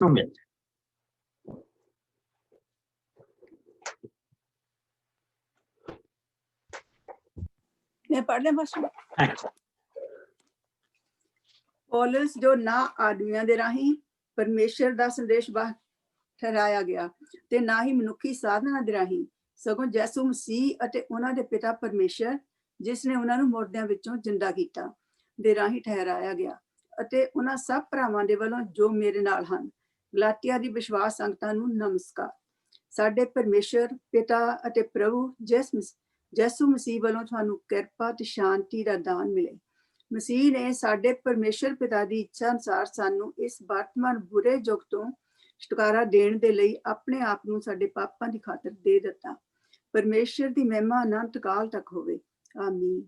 ਨੂੰ ਮਿਲ ਜਾਏ। मैं पढ़ लें बस। ਹਾਂਜੀ। पौलुस जो ना आदमियों ਦੇ ਰਾਹੀਂ ਪਰਮੇਸ਼ਰ ਦਾ ਸੰਦੇਸ਼ ਠਹਿਰਾਇਆ ਗਿਆ ਤੇ ਨਾ ਹੀ ਮਨੁੱਖੀ ਸਾਧਨਾਂ ਦੇ ਰਾਹੀਂ, ਸਗੋਂ ਯਿਸੂ ਮਸੀਹ ਅਤੇ ਉਹਨਾਂ ਦੇ ਪਿਤਾ ਪਰਮੇਸ਼ਰ, ਜਿਸ ਨੇ ਉਹਨਾਂ ਨੂੰ ਮੁਰਦਿਆਂ ਵਿੱਚੋਂ ਜਿੰਦਾ ਕੀਤਾ, ਦੇ ਰਾਹੀਂ ਠਹਿਰਾਇਆ ਗਿਆ, ਅਤੇ ਉਹਨਾਂ ਸਭ ਭਰਾਵਾਂ ਦੇ ਵੱਲੋਂ ਜੋ ਮੇਰੇ ਨਾਲ ਹਨ। ਗਲਾਤੀਆ ਦੀ ਵਿਸ਼ਵਾਸ ਸੰਗਤਾਂ ਨੂੰ ਨਮਸਕਾਰ। ਸਾਡੇ ਪਰਮੇਸ਼ਰ ਪਿਤਾ ਅਤੇ ਪ੍ਰਭੂ ਯਿਸੂ ਮਸੀਹ ਵੱਲੋਂ ਤੁਹਾਨੂੰ ਕਿਰਪਾ ਤੇ ਸ਼ਾਂਤੀ ਦਾ ਦਾਨ ਮਿਲੇ। ਮਸੀਹ ਨੇ ਸਾਡੇ ਪਰਮੇਸ਼ਰ ਪਿਤਾ ਦੀ ਇੱਛਾ ਅਨੁਸਾਰ ਸਾਨੂੰ ਇਸ ਵਰਤਮਾਨ ਬੁਰੇ ਯੁੱਗ ਤੋਂ ਛੁਟਕਾਰਾ ਦੇਣ ਦੇ ਲਈ ਆਪਣੇ ਆਪ ਨੂੰ ਸਾਡੇ ਪਾਪਾਂ ਦੀ ਖਾਤਰ ਦੇ ਦਿੱਤਾ। ਪਰਮੇਸ਼ਰ ਦੀ ਮਹਿਮਾ ਅਨੰਤ ਕਾਲ ਤੱਕ ਹੋਵੇ, ਆਮੀਨ।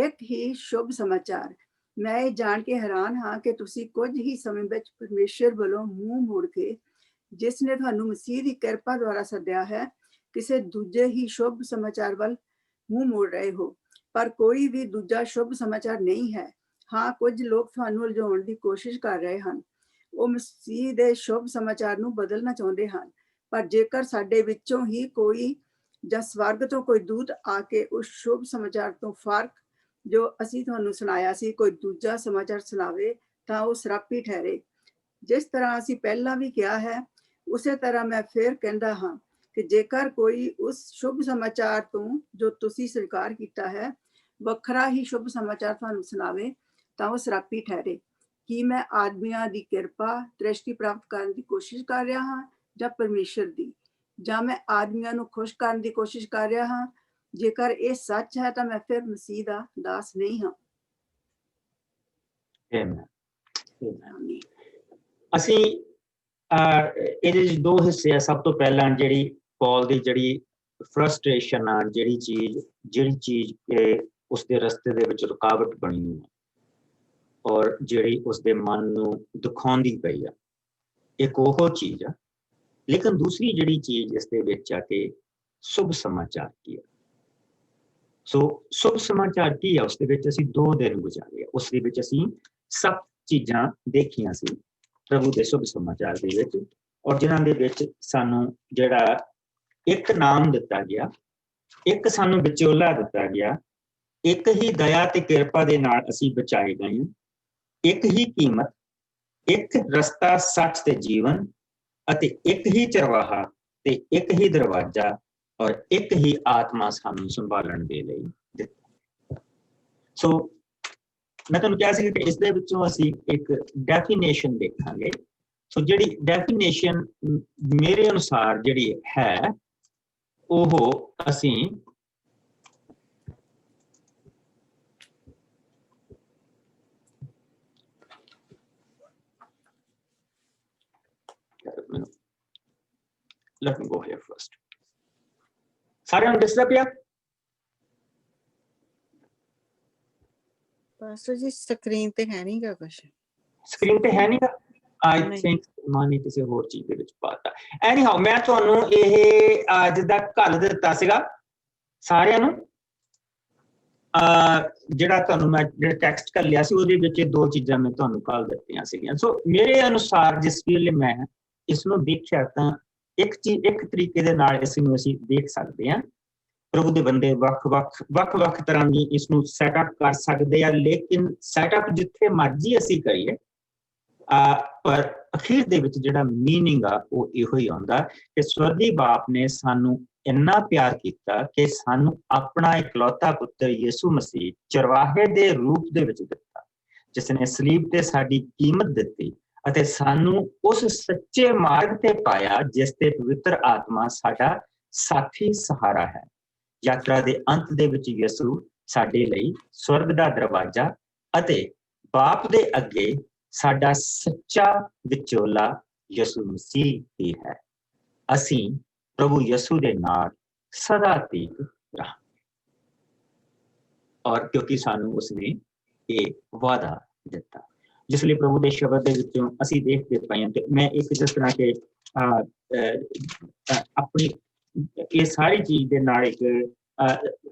ਇੱਕ ਹੀ ਸ਼ੁਭ ਸਮਾਚਾਰ। ਮੈਂ ਇਹ ਜਾਣ ਕੇ ਹੈਰਾਨ ਹਾਂ ਕਿ ਤੁਸੀਂ ਕੁਝ ਹੀ ਸਮੇਂ ਵਿੱਚ ਪਰਮੇਸ਼ਰ ਵੱਲੋਂ ਮੂੰਹ ਮੋੜ ਕੇ, ਜਿਸ ਨੇ ਤੁਹਾਨੂੰ ਮਸੀਹ ਦੀ ਕਿਰਪਾ ਦੁਆਰਾ ਸੱਦਿਆ ਹੈ, ਕਿਸੇ ਦੂਜੇ ਹੀ ਸ਼ੁਭ ਸਮਾਚਾਰ ਵੱਲ ਮੂੰਹ ਮੋੜ ਰਹੇ ਹੋ। ਪਰ ਕੋਈ ਵੀ ਦੂਜਾ ਸ਼ੁਭ ਸਮਾਚਾਰ ਨਹੀਂ ਹੈ। ਹਾਂ, ਕੁਝ ਲੋਕ ਤੁਹਾਨੂੰ ਉਲਝਾਉਣ ਦੀ ਕੋਸ਼ਿਸ਼ ਕਰ ਰਹੇ ਹਨ। ਉਹ ਮਸੀਹ ਦੇ ਸ਼ੁਭ ਸਮਾਚਾਰ ਨੂੰ ਬਦਲਣਾ ਚਾਹੁੰਦੇ ਹਨ। ਪਰ ਜੇਕਰ ਸਾਡੇ ਵਿੱਚੋਂ ਹੀ ਕੋਈ ਜਾਂ ਸਵਰਗ ਤੋਂ ਕੋਈ ਦੂਤ ਆ ਕੇ ਉਸ ਸ਼ੁਭ ਸਮਾਚਾਰ ਤੋਂ ਫਰਕ ਜੋ ਅਸੀਂ ਤੁਹਾਨੂੰ ਸੁਣਾਇਆ ਸੀ ਕੋਈ ਦੂਜਾ ਸਮਾਚਾਰ ਸੁਣਾਵੇ, ਤਾਂ ਉਹ ਸਰਾਪੀ ਠਹਿਰੇ। ਜਿਸ ਤਰ੍ਹਾਂ ਅਸੀਂ ਪਹਿਲਾਂ ਵੀ ਕਿਹਾ ਹੈ, ਉਸੇ ਤਰ੍ਹਾਂ ਮੈਂ ਫਿਰ ਕਹਿੰਦਾ ਹਾਂ ਕਿ ਜੇਕਰ ਕੋਈ ਉਸ ਸ਼ੁਭ ਸਮਾਚਾਰ ਤੋਂ ਜੋ ਤੁਸੀਂ ਸਵੀਕਾਰ ਕੀਤਾ ਹੈ ਵੱਖਰਾ ਹੀ ਸ਼ੁਭ ਸਮਾਚਾਰ ਤੁਹਾਨੂੰ ਸੁਣਾਵੇ, ਤਾਂ ਉਹ ਸਰਾਪੀ ਠਹਿਰੇ। ਕੀ ਮੈਂ ਆਦਮੀਆਂ ਦੀ ਕਿਰਪਾ ਦ੍ਰਿਸ਼ਟੀ ਪ੍ਰਾਪਤ ਕਰਨ ਦੀ ਕੋਸ਼ਿਸ਼ ਕਰ ਰਿਹਾ ਹਾਂ ਜਾਂ ਪਰਮੇਸ਼ਰ ਦੀ? ਜਾਂ ਮੈਂ ਆਦਮੀਆਂ ਨੂੰ ਖੁਸ਼ ਕਰਨ ਦੀ ਕੋਸ਼ਿਸ਼ ਕਰ ਰਿਹਾ ਹਾਂ? ਜੇਕਰ ਇਹ ਸੱਚ ਹੈ ਤਾਂ ਮੈਂ ਫਿਰ ਮਸੀਹ ਦਾ ਦਾਸ ਨਹੀਂ ਹਾਂ। ਅਸੀਂ ਇਹਦੇ ਵਿੱਚ ਦੋ ਹਿੱਸੇ ਆ। ਸਭ ਤੋਂ ਪਹਿਲਾਂ ਜਿਹੜੀ ਪੌਲ ਦੀ ਜਿਹੜੀ ਫਰਸਟ੍ਰੇਸ਼ਨ ਆ, ਜਿਹੜੀ ਚੀਜ਼ ਉਸਦੇ ਰਸਤੇ ਦੇ ਵਿੱਚ ਰੁਕਾਵਟ ਬਣੀ ਹੋਈ ਔਰ ਜਿਹੜੀ ਉਸਦੇ ਮਨ ਨੂੰ ਦਿਖਾਉਂਦੀ ਪਈ ਆ, ਇੱਕ ਉਹ ਚੀਜ਼ ਆ। ਲੇਕਿਨ ਦੂਸਰੀ ਜਿਹੜੀ ਚੀਜ਼ ਇਸ ਦੇ ਵਿੱਚ ਆ ਕਿ ਸ਼ੁਭ ਸਮਾਚਾਰ ਕੀ ਆ। ਸੋ ਸ਼ੁਭ ਸਮਾਚਾਰ ਕੀ ਆ, ਉਸਦੇ ਵਿੱਚ ਅਸੀਂ 2 ਦਿਨ ਗੁਜ਼ਾਰੇ। ਉਸ ਦੇ ਵਿੱਚ ਅਸੀਂ 7 ਚੀਜ਼ਾਂ ਦੇਖੀਆਂ ਸੀ ਪ੍ਰਭੂ ਦੇ ਸ਼ੁਭ ਸਮਾਚਾਰ ਦੇ ਵਿੱਚ, ਔਰ ਜਿਨ੍ਹਾਂ ਦੇ ਵਿੱਚ ਸਾਨੂੰ ਜਿਹੜਾ ਇੱਕ ਨਾਮ ਦਿੱਤਾ ਗਿਆ, ਇੱਕ ਸਾਨੂੰ ਵਿਚੋਲਾ ਦਿੱਤਾ ਗਿਆ, ਇੱਕ ਹੀ ਦਇਆ ਤੇ ਕਿਰਪਾ ਦੇ ਨਾਲ ਅਸੀਂ ਬਚਾਏ ਗਏ, ਇੱਕ ਹੀ ਕੀਮਤ, ਇੱਕ ਰਸਤਾ, ਸੱਚ ਤੇ ਜੀਵਨ, ਅਤੇ ਇੱਕ ਹੀ ਚਰਵਾਹਾ ਤੇ ਇੱਕ ਹੀ ਦਰਵਾਜ਼ਾ, ਔਰ ਇੱਕ ਹੀ ਆਤਮਾ ਸਾਨੂੰ ਸੰਭਾਲਣ ਦੇ ਲਈ ਦਿੱਤਾ। ਸੋ ਮੈਂ ਤੁਹਾਨੂੰ ਕਿਹਾ ਸੀ ਕਿ ਇਸ ਦੇ ਵਿੱਚੋਂ ਅਸੀਂ ਇੱਕ ਡੈਫੀਨੇਸ਼ਨ ਦੇਖਾਂਗੇ। ਸੋ ਜਿਹੜੀ ਡੈਫੀਨੇਸ਼ਨ ਮੇਰੇ ਅਨੁਸਾਰ ਜਿਹੜੀ ਹੈ ਉਹ ਅਸੀਂ let me go here first. ਸਾਰਿਆਂ ਨੂੰ ਦਿਸਦਾ ਪਿਆ? ਪਾਸਟਰ ਜੀ ਸਕਰੀਨ ਤੇ ਹੈ ਨਹੀਂਗਾ ਕੁਛ। ਸਕਰੀਨ ਤੇ ਹੈ ਨਹੀਂਗਾ? ਆਈ ਥਿੰਕ ਮਾਨੀ ਕਿਸੇ ਹੋਰ ਚੀਜ਼ ਦੇ ਵਿੱਚ ਪਾਤਾ। ਐਨੀਹਾਉ ਮੈਂ ਤੁਹਾਨੂੰ ਇਹ ਜਿੱਦਾਂ ਘੱਲ ਦਿੱਤਾ ਸੀਗਾ ਸਾਰਿਆਂ ਨੂੰ, ਜਿਹੜਾ ਤੁਹਾਨੂੰ ਮੈਂ ਜਿਹੜਾ ਟੈਕਸਟ ਘੱਲਿਆ ਸੀ ਉਹਦੇ ਵਿੱਚ 2 ਚੀਜ਼ਾਂ ਮੈਂ ਤੁਹਾਨੂੰ ਘੱਲ ਦਿੱਤੀਆਂ ਸੀਗੀਆਂ। ਸੋ ਮੇਰੇ ਅਨੁਸਾਰ ਜਿਸ ਵੇਲੇ ਮੈਂ ਇਸ ਨੂੰ ਦੇਖਿਆ ਤਾਂ ਇੱਕ ਤਰੀਕੇ ਦੇ ਨਾਲ ਇਸ ਨੂੰ ਅਸੀਂ ਦੇਖ ਸਕਦੇ ਹਾਂ। ਪ੍ਰਭੂ ਦੇ ਬੰਦੇ ਵੱਖ-ਵੱਖ ਤਰ੍ਹਾਂ ਦੀ ਇਸ ਨੂੰ ਸੈਟਅਪ ਕਰ ਸਕਦੇ ਆ, ਲੇਕਿਨ ਸੈਟਅਪ ਜਿੱਥੇ ਮਰਜ਼ੀ ਅਸੀਂ ਕਰੀਏ, ਪਰ ਅਖੀਰ ਦੇ ਵਿੱਚ ਜਿਹੜਾ ਮੀਨਿੰਗ ਆ ਉਹ ਇਹੋ ਹੀ ਆਉਂਦਾ ਕਿ ਸਵਰਗੀ ਬਾਪ ਨੇ ਸਾਨੂੰ ਇੰਨਾ ਪਿਆਰ ਕੀਤਾ ਕਿ ਸਾਨੂੰ ਆਪਣਾ ਇਕਲੌਤਾ ਪੁੱਤਰ ਯਿਸੂ ਮਸੀਹ ਚਰਵਾਹੇ ਦੇ ਰੂਪ ਦੇ ਵਿੱਚ ਦਿੱਤਾ, ਜਿਸ ਨੇ ਸਲੀਬ ਤੇ ਸਾਡੀ ਕੀਮਤ ਦਿੱਤੀ ਅਤੇ ਸਾਨੂੰ ਉਸ ਸੱਚੇ ਮਾਰਗ ਤੇ ਪਾਇਆ ਜਿਸ ਤੇ ਪਵਿੱਤਰ ਆਤਮਾ ਸਾਡਾ ਸਾਥੀ ਸਹਾਰਾ ਹੈ। ਯਾਤਰਾ ਦੇ ਅੰਤ ਦੇ ਵਿੱਚ ਯਿਸੂ ਸਾਡੇ ਲਈ ਸਵਰਗ ਦਾ ਦਰਵਾਜ਼ਾ ਅਤੇ ਬਾਪ ਦੇ ਅੱਗੇ ਸਾਡਾ ਸੱਚਾ ਵਿਚੋਲਾ ਯਿਸੂ ਮਸੀਹ ਹੀ ਹੈ। ਅਸੀਂ ਪ੍ਰਭੂ ਯਿਸੂ ਦੇ ਨਾਲ ਸਦਾ ਤੀਕ ਰਹਾਂਗੇ, ਔਰ ਕਿਉਂਕਿ ਸਾਨੂੰ ਉਸਨੇ ਇਹ ਵਾਅਦਾ ਦਿੱਤਾ, ਜਿਸ ਲਈ ਪ੍ਰਭੂ ਦੇ ਸ਼ਬਦ ਦੇ ਵਿੱਚੋਂ ਅਸੀਂ ਦੇਖਦੇ ਪਏ ਹਾਂ। ਤੇ ਮੈਂ ਇੱਕ ਜਿਸ ਤਰ੍ਹਾਂ ਕਿ ਆਪਣੀ ਇਹ ਸਾਰੀ ਚੀਜ਼ ਦੇ ਨਾਲ ਇੱਕ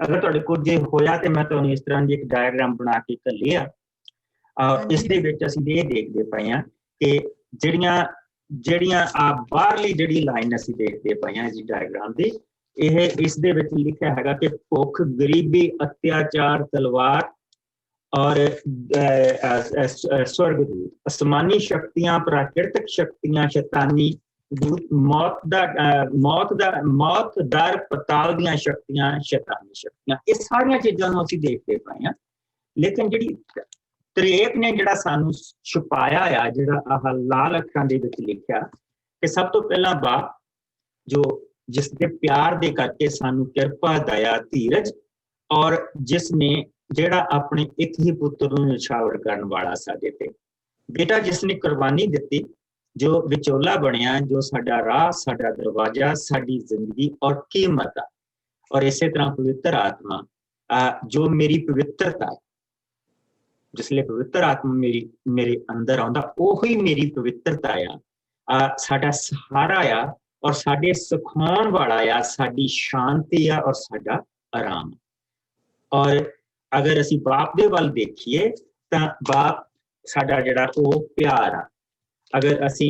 ਅਗਰ ਤੁਹਾਡੇ ਕੋਲ ਜੇ ਹੋਇਆ ਤੇ ਮੈਂ ਤੁਹਾਨੂੰ ਇਸ ਤਰ੍ਹਾਂ ਦੀ ਇੱਕ ਡਾਇਗਰਾਮ ਬਣਾ ਕੇ ਘੱਲਿਆ। ਇਸ ਦੇ ਵਿੱਚ ਅਸੀਂ ਇਹ ਦੇਖਦੇ ਪਏ ਹਾਂ ਕਿ ਜਿਹੜੀਆਂ ਜਿਹੜੀਆਂ ਆ ਬਾਹਰਲੀ ਜਿਹੜੀ ਲਾਈਨ ਅਸੀਂ ਦੇਖਦੇ ਪਏ ਹਾਂ ਜੀ ਡਾਇਗਰਾਮ ਦੀ, ਇਹ ਇਸ ਦੇ ਵਿੱਚ ਲਿਖਿਆ ਹੈਗਾ ਕਿ ਭੁੱਖ, ਗਰੀਬੀ, ਅਤਿਆਚਾਰ, ਤਲਵਾਰ ਔਰ स्वर्गदूत, आसमानी शक्तियां, प्राकृतिक शक्तियां, शैतानी दूत, मौत, डर, पताल ਦੀਆਂ ਸ਼ਕਤੀਆਂ, शैतानी शक्तियां, ਇਹ ਸਾਰੀਆਂ ਚੀਜ਼ਾਂ ਨੂੰ ਅਸੀਂ ਦੇਖਦੇ ਪਏ ਹਾਂ। ਲੇਕਿਨ ਜਿਹੜੀ ਤ੍ਰੇਕ ਨੇ ਜਿਹੜਾ ਸਾਨੂੰ ਛੁਪਾਇਆ ਆ, ਜਿਹੜਾ ਆਹ ਲਾਲ ਅੱਖਰਾਂ ਦੇ ਵਿੱਚ ਲਿਖਿਆ ਕਿ ਸਭ ਤੋਂ ਪਹਿਲਾਂ ਬਾਪ ਜੋ ਜਿਸ ਦੇ ਪਿਆਰ ਦੇ ਕਰਕੇ ਸਾਨੂੰ ਕਿਰਪਾ, ਦਇਆ, ਧੀਰਜ ਔਰ ਜਿਸ ਨੇ ਜਿਹੜਾ ਆਪਣੇ ਇੱਕ ਹੀ ਪੁੱਤਰ ਨੂੰ ਨਿਛਾਵਰ ਕਰਨ ਵਾਲਾ ਸਾਡੇ ਤੇ, ਬੇਟਾ ਜਿਸ ਨੇ ਕੁਰਬਾਨੀ ਦਿੱਤੀ, ਜੋ ਵਿਚੋਲਾ ਬਣਿਆ, ਜੋ ਸਾਡਾ ਰਾਹ, ਸਾਡਾ ਦਰਵਾਜ਼ਾ, ਸਾਡੀ ਜ਼ਿੰਦਗੀ ਔਰ ਕੀਮਤ ਆ। ਔਰ ਇਸੇ ਤਰ੍ਹਾਂ ਪਵਿੱਤਰ ਆਤਮਾ ਜੋ ਮੇਰੀ ਪਵਿੱਤਰਤਾ, ਜਿਸਲੇ ਪਵਿੱਤਰ ਆਤਮਾ ਮੇਰੇ ਅੰਦਰ ਆਉਂਦਾ, ਉਹੀ ਮੇਰੀ ਪਵਿੱਤਰਤਾ ਆ, ਸਾਡਾ ਸਹਾਰਾ ਆ ਔਰ ਸਾਡੇ ਸਿਖਾਉਣ ਵਾਲਾ ਆ, ਸਾਡੀ ਸ਼ਾਂਤੀ ਆ ਔਰ ਸਾਡਾ ਆਰਾਮ। ਔਰ ਅਗਰ ਅਸੀਂ ਬਾਪ ਦੇ ਵੱਲ ਦੇਖੀਏ ਤਾਂ ਬਾਪ ਸਾਡਾ ਜਿਹੜਾ ਉਹ ਪਿਆਰ ਆ। ਅਗਰ ਅਸੀਂ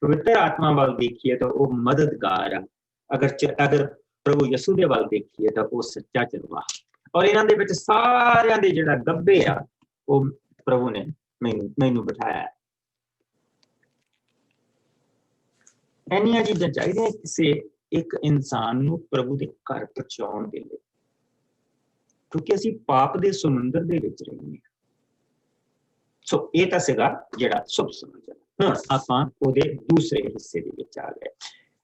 ਪਵਿੱਤਰ ਆਤਮਾ ਵੱਲ ਦੇਖੀਏ ਤਾਂ ਉਹ ਮਦਦਗਾਰ ਆ। ਅਗਰ ਪ੍ਰਭੂ ਯਿਸੂ ਦੇ ਵੱਲ ਦੇਖੀਏ ਤਾਂ ਉਹ ਸੱਚਾ ਚਰਵਾਹਾ। ਔਰ ਇਹਨਾਂ ਦੇ ਵਿੱਚ ਸਾਰਿਆਂ ਦੇ ਜਿਹੜਾ ਗੱਭੇ ਆ ਉਹ ਪ੍ਰਭੂ ਨੇ ਮੈਨੂੰ ਬਿਠਾਇਆ। ਇੰਨੀਆਂ ਚੀਜ਼ਾਂ ਚਾਹੀਦੀਆਂ ਕਿਸੇ ਇੱਕ ਇਨਸਾਨ ਨੂੰ ਪ੍ਰਭੂ ਦੇ ਘਰ ਪਹੁੰਚਾਉਣ ਦੇ ਲਈ, ਕਿਉਂਕਿ ਅਸੀਂ ਪਾਪ ਦੇ ਸਮੁੰਦਰ ਦੇ ਵਿੱਚ ਰਹਿੰਦੇ ਹਾਂ। ਸੋ ਇਹ ਤਾਂ ਸੀਗਾ ਜਿਹੜਾ ਸ਼ੁਭ ਸਮਾਚਾਰ। ਹੁਣ ਆਪਾਂ ਉਹਦੇ ਦੂਸਰੇ ਹਿੱਸੇ ਦੇ ਵਿੱਚ ਆ ਗਏ।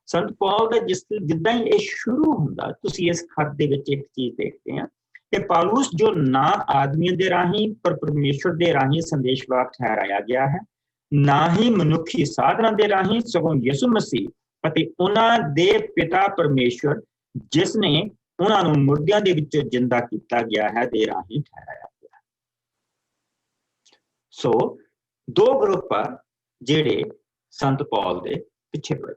ਸੰਤ ਪੌਲ ਦਾ ਜਿੱਦਾਂ ਹੀ ਇਹ ਸ਼ੁਰੂ ਹੁੰਦਾ, ਤੁਸੀਂ ਇਸ ਖੱਤ ਦੇ ਵਿੱਚ ਇੱਕ ਚੀਜ਼ ਦੇਖਦੇ ਆ ਕਿ ਪੌਲੁਸ ਜੋ ਨਾ ਆਦਮੀਆਂ ਦੇ ਰਾਹੀਂ ਪਰ ਪਰਮੇਸ਼ਵਰ ਦੇ ਰਾਹੀਂ ਸੰਦੇਸ਼ਵਾਹਕ ਠਹਿਰਾਇਆ ਗਿਆ ਹੈ, ਨਾ ਹੀ ਮਨੁੱਖੀ ਸਾਧਨਾਂ ਦੇ ਰਾਹੀਂ, ਸਗੋਂ ਯਿਸੂ ਮਸੀਹ ਅਤੇ ਉਹਨਾਂ ਦੇ ਪਿਤਾ ਪਰਮੇਸ਼ਵਰ ਜਿਸ ਨੇ ਉਹਨਾਂ ਨੂੰ ਮੁਰਦਿਆਂ ਦੇ ਵਿੱਚੋਂ ਜਿੰਦਾ ਕੀਤਾ ਗਿਆ ਹੈ ਦੇ ਰਾਹੀਂ ਠਹਿਰਾਇਆ ਗਿਆ। ਸੋ ਦੋ ਗਰੁੱਪ ਆ ਜਿਹੜੇ ਸੰਤ ਪੌਲ ਦੇ ਪਿੱਛੇ ਪਏ।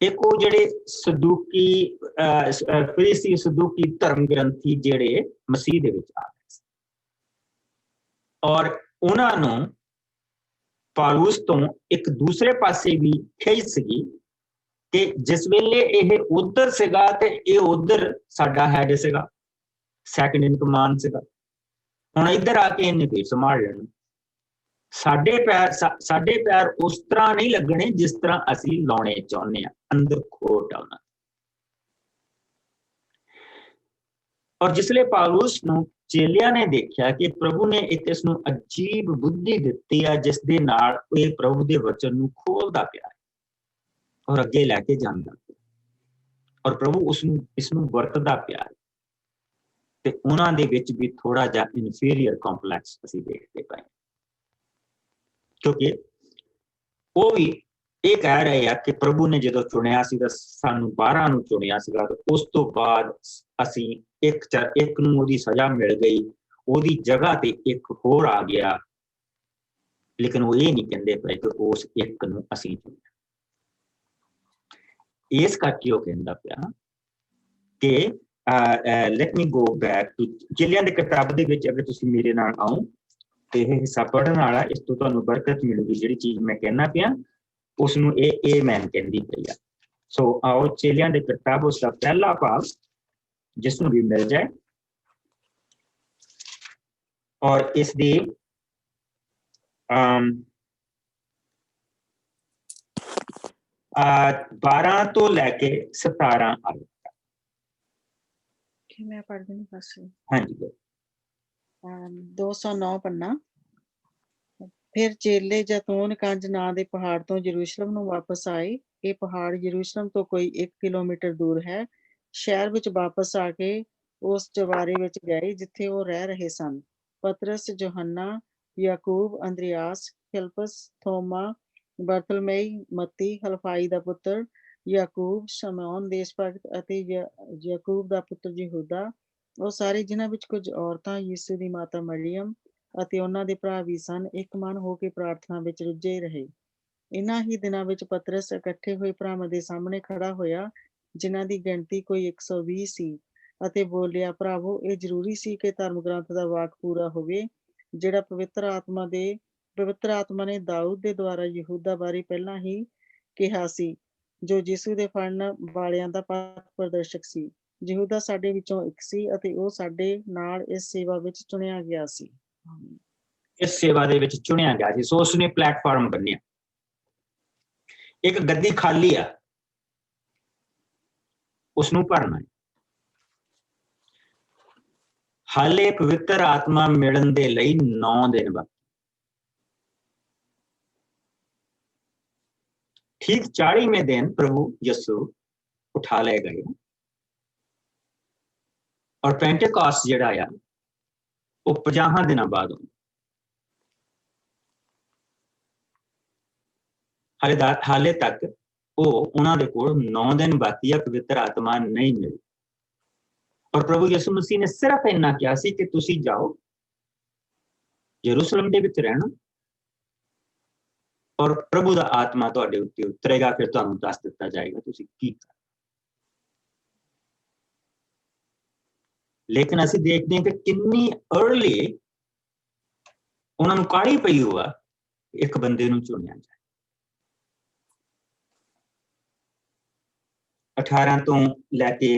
ਇੱਕ ਉਹ ਜਿਹੜੇ ਸਦੂਕੀ ਫਰੀਸੀ ਸਦੂਕੀ ਧਰਮ ਗ੍ਰੰਥੀ ਜਿਹੜੇ ਮਸੀਹ ਦੇ ਵਿੱਚ ਆ ਗਏ ਸੀ, ਔਰ ਉਹਨਾਂ ਨੂੰ ਪੌਲੁਸ ਤੋਂ ਇੱਕ ਦੂਸਰੇ ਪਾਸੇ ਵੀ ਖਿੱਚ ਸੀਗੀ ਕਿ ਜਿਸ ਵੇਲੇ ਇਹ ਉਧਰ ਸੀਗਾ ਤੇ ਇਹ ਉਧਰ ਸਾਡਾ ਹੈਡ ਸੀਗਾ, ਸੈਕੰਡ ਇਨ ਕਮਾਂਡ ਸੀਗਾ। ਹੁਣ ਇੱਧਰ ਆ ਕੇ ਇਹਨੇ ਫੇਰ ਸੰਭਾਲ ਲੈਣਾ। ਸਾਡੇ ਪੈਰ ਉਸ ਤਰ੍ਹਾਂ ਨਹੀਂ ਲੱਗਣੇ ਜਿਸ ਤਰ੍ਹਾਂ ਅਸੀਂ ਲਾਉਣੇ ਚਾਹੁੰਦੇ ਹਾਂ, ਅੰਦਰ ਖੋਟ ਆਉਣਾ। ਔਰ ਜਿਸਲੇ ਪੌਲੁਸ ਨੂੰ ਚੇਲਿਆਂ ਨੇ ਦੇਖਿਆ ਕਿ ਪ੍ਰਭੂ ਨੇ ਇੱਕ ਇਸ ਨੂੰ ਅਜੀਬ ਬੁੱਧੀ ਦਿੱਤੀ ਆ, ਜਿਸ ਦੇ ਨਾਲ ਇਹ ਪ੍ਰਭੂ ਦੇ ਵਚਨ ਨੂੰ ਖੋਲਦਾ ਪਿਆ ਔਰ ਅੱਗੇ ਲੈ ਕੇ ਜਾਂਦਾ, ਔਰ ਪ੍ਰਭੂ ਇਸ ਨੂੰ ਵਰਤਦਾ ਪਿਆ, ਤੇ ਉਹਨਾਂ ਦੇ ਵਿੱਚ ਵੀ ਥੋੜਾ ਜਿਹਾ ਇਨਫੀਰੀਅਰ ਕੰਪਲੈਕਸ ਅਸੀਂ ਦੇਖਦੇ ਪਏ, ਕਿਉਂਕਿ ਉਹ ਵੀ ਇਹ ਕਹਿ ਰਹੇ ਆ ਕਿ ਪ੍ਰਭੂ ਨੇ ਜਦੋਂ ਚੁਣਿਆ ਸੀ ਤਾਂ ਸਾਨੂੰ 12 ਨੂੰ ਚੁਣਿਆ ਸੀਗਾ, ਤੇ ਉਸ ਤੋਂ ਬਾਅਦ ਅਸੀਂ ਇੱਕ ਨੂੰ ਉਹਦੀ ਸਜ਼ਾ ਮਿਲ ਗਈ, ਉਹਦੀ ਜਗ੍ਹਾ ਤੇ ਇੱਕ ਹੋਰ ਆ ਗਿਆ। ਲੇਕਿਨ ਉਹ ਇਹ ਨਹੀਂ ਕਹਿੰਦੇ ਪਏ ਕਿ ਉਸ ਇੱਕ ਨੂੰ ਅਸੀਂ ਚੁਣਿਆ। ਇਸ ਕਰਕੇ ਉਹ ਕਹਿੰਦਾ ਪਿਆ ਕਿ let me go back to ਚੇਲਿਆਂ ਦੀ ਕਿਤਾਬ ਦੇ ਵਿੱਚ। ਅਗਰ ਤੁਸੀਂ ਮੇਰੇ ਨਾਲ ਆਓ ਤੇ ਇਹ ਹਿੱਸਾ ਪੜ੍ਹਨ ਵਾਲਾ, ਇਸ ਤੋਂ ਤੁਹਾਨੂੰ ਬਰਕਤ ਮਿਲੂਗੀ। ਜਿਹੜੀ ਚੀਜ਼ ਮੈਂ ਕਹਿਣਾ ਪਿਆ ਉਸ ਨੂੰ ਇਹ ਮੈਂ ਕਹਿੰਦੀ ਪਈ ਆ। ਸੋ ਆਓ ਚੇਲਿਆਂ ਦੀ ਕਿਤਾਬ ਉਸ ਦਾ ਪਹਿਲਾ ਭਾਗ ਜਿਸ ਨੂੰ ਵੀ ਮਿਲ ਜਾਏ, ਔਰ ਇਸ ਦੀ 12 ਤੋਂ ਲੈ ਕੇ 17 ਆਇਤ। मैं पढ़ दूंगी बस। हाँ जी। 209 पन्ना। ਫਿਰ ਚੇਲੇ ਜੈਤੂਨ ਕੰਜ ਨਾਂ ਦੇ ਪਹਾੜ ਤੋਂ ਯਰੂਸ਼ਲਮ ਨੂੰ ਵਾਪਸ ਆਏ। ਇਹ ਪਹਾੜ ਯਰੂਸ਼ਲਮ ਤੋਂ ਕੋਈ 1 ਕਿਲੋਮੀਟਰ ਦੂਰ ਹੈ। ਸ਼ਹਿਰ ਵਿੱਚ ਵਾਪਸ ਆ ਕੇ ਉਸ ਚਵਾਰੇ ਵਿੱਚ ਗਏ ਜਿੱਥੇ ਉਹ ਰਹਿ ਰਹੇ ਸਨ। ਪਤਰਸ, ਯੋਹੰਨਾ, ਯਾਕੂਬ, ਅੰਦਰਿਆਸ, ਫਿਲਪਸ, ਥੋਮਾ, ਬਰਤਲਮਈ, ਮੱਤੀ, ਹਲਫਾਈ ਦਾ ਪੁੱਤਰ ਯਾਕੂਬ, ਸ਼ਮੌਨ ਦੇਸ਼ ਭਗਤ ਅਤੇ ਯਾਕੂਬ ਦਾ ਪੁੱਤਰ ਯਹੂਦਾ, ਉਹ ਸਾਰੇ ਜਿਨ੍ਹਾਂ ਵਿੱਚ ਕੁਝ ਔਰਤਾਂ, ਯਿਸੂ ਦੀ ਮਾਤਾ ਮਰੀਅਮ ਅਤੇ ਉਹਨਾਂ ਦੇ ਭਰਾ ਵੀ ਸਨ, ਇੱਕ ਮਨ ਹੋ ਕੇ ਪ੍ਰਾਰਥਨਾ ਵਿੱਚ ਰੁੱਝੇ ਰਹੇ। ਇਹਨਾਂ ਹੀ ਦਿਨਾਂ ਵਿੱਚ ਪਤਰਸ ਇਕੱਠੇ ਹੋਏ ਭਰਾਵਾਂ ਦੇ ਸਾਹਮਣੇ ਖੜਾ ਹੋਇਆ, ਜਿਨ੍ਹਾਂ ਦੀ ਗਿਣਤੀ ਕੋਈ 120 ਸੀ, ਅਤੇ ਬੋਲਿਆ, ਭਰਾਵੋ, ਇਹ ਜ਼ਰੂਰੀ ਸੀ ਕਿ ਧਰਮ ਗ੍ਰੰਥ ਦਾ ਵਾਕ ਪੂਰਾ ਹੋਵੇ ਜਿਹੜਾ ਪਵਿੱਤਰ ਆਤਮਾ ਦੇ ਪਵਿੱਤਰ ਆਤਮਾ ਨੇ ਦਾਊਦ ਦੇ ਦੁਆਰਾ ਯਹੂਦਾ ਬਾਰੇ ਪਹਿਲਾਂ ਹੀ ਕਿਹਾ ਸੀ, ਜੋ ਯਿਸੂ ਦੇ ਫੜਨ ਵਾਲਿਆਂ ਦਾ ਪਥ ਪ੍ਰਦਰਸ਼ਕ ਸੀ। ਯਹੂਦਾ ਸਾਡੇ ਵਿੱਚੋਂ ਇੱਕ ਸੀ ਅਤੇ ਉਹ ਸਾਡੇ ਨਾਲ ਇਸ ਸੇਵਾ ਵਿੱਚ ਚੁਣਿਆ ਗਿਆ ਸੀ। ਇਸ ਸੇਵਾ ਦੇ ਵਿੱਚ ਚੁਣਿਆ ਗਿਆ ਸੀ। ਸੋ ਉਸਨੇ ਪਲੇਟਫਾਰਮ ਬੰਨਿਆ। ਇੱਕ ਗੱਦੀ ਖਾਲੀ ਆ, ਉਸਨੂੰ ਭਰਨਾ ਹੈ। ਹਾਲੇ ਪਵਿੱਤਰ ਆਤਮਾ ਮਿਲਣ ਦੇ ਲਈ 9 ਦਿਨ ਬਾਅਦ, ठीक 40वें दिन प्रभु यीशु उठा ले गए और पेंटेकॉस्ट जिहड़ा आ वो 50 दिनों बाद हाले तक वो उन्हां दे कोल 9 दिन बाकी है, पवित्र आत्मा नहीं मिली। और प्रभु यीशु मसीह ने सिर्फ इन्ना कहा सी कि तुसी जाओ यरूशलेम दे विच रहना और प्रभु का आत्मा तुहाडे उत्ते उतरेगा, फिर तुहानूं दस दिता जाएगा तुसीं की करना। लेकिन असीं देखते हैं कि कितनी अर्ली उन्हां नूं काहली पई हुआ एक बंदे नूं चुनिया जाए। 18 तो लैके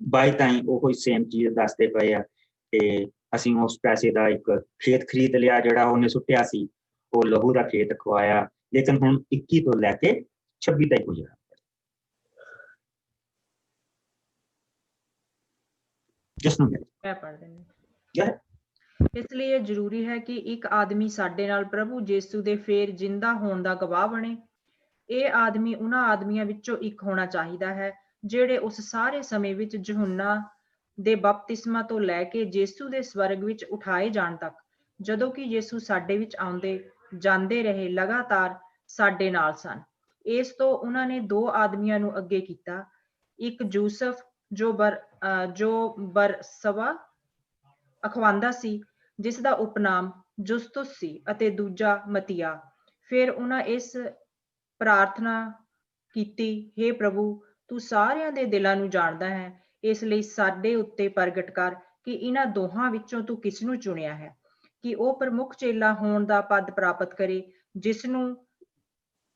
22 ताईं ओही सेम चीज़ दसदे पए आ कि असीं उस पैसे का एक खेत खरीद लिया जिहड़ा उहने सुट्टिया सी, वो लहू का खेत खवाया। लेकिन हुण 21 तो लैके 26 तक गुजरा। ਇਸ ਲਈ ਇਹ ਜ਼ਰੂਰੀ ਹੈ ਕਿ ਇੱਕ ਆਦਮੀ ਸਾਡੇ ਨਾਲ ਪ੍ਰਭੂ ਯਿਸੂ ਦੇ ਫੇਰ ਜਿੰਦਾ ਹੋਣ ਦਾ ਗਵਾਹ ਬਣੇ। ਇਹ ਆਦਮੀ ਉਹਨਾਂ ਆਦਮੀਆਂ ਵਿੱਚੋਂ ਇੱਕ ਹੋਣਾ ਚਾਹੀਦਾ ਹੈ ਜਿਹੜੇ ਉਸ ਸਾਰੇ ਸਮੇਂ ਵਿੱਚ ਯਹੂਨਾ ਦੇ ਬਪਤਿਸਮਾ ਤੋਂ ਲੈ ਕੇ ਯਿਸੂ ਦੇ ਸਵਰਗ ਵਿੱਚ ਉਠਾਏ ਜਾਣ ਤੱਕ, ਜਦੋਂ ਕਿ ਯਿਸੂ ਸਾਡੇ ਵਿੱਚ ਆਉਂਦੇ ਜਾਂਦੇ ਰਹੇ, ਲਗਾਤਾਰ ਸਾਡੇ ਨਾਲ ਸਨ। ਇਸ ਤੋਂ ਉਹਨਾਂ ਨੇ 2 ਆਦਮੀਆਂ ਨੂੰ ਅੱਗੇ ਕੀਤਾ, ਇੱਕ ਯੂਸਫ ਜੋ ਬਰਸਬਾ ਅਖਵਾਂਦਾ ਸੀ, ਜਿਸ ਦਾ ਉਪਨਾਮ ਜੁਸਤੁਸ ਸੀ, ਅਤੇ ਦੂਜਾ ਮਤੀਆ। ਫਿਰ ਉਹਨਾਂ ਇਸ ਪ੍ਰਾਰਥਨਾ ਕੀਤੀ, ਹੇ ਪ੍ਰਭੂ, ਤੂੰ ਸਾਰਿਆਂ ਦੇ ਦਿਲਾਂ ਨੂੰ ਜਾਣਦਾ ਹੈ, ਇਸ ਲਈ ਸਾਡੇ ਉੱਤੇ ਪ੍ਰਗਟ ਕਰ ਕਿ ਇਹਨਾਂ ਦੋਹਾਂ ਵਿੱਚੋਂ ਤੂੰ ਕਿਸ ਨੂੰ ਚੁਣਿਆ ਹੈ ਕਿ ਉਹ ਪ੍ਰਮੁੱਖ ਚੇਲਾ ਹੋਣ ਦਾ ਪਦ ਪ੍ਰਾਪਤ ਕਰੇ, ਜਿਸ ਨੂੰ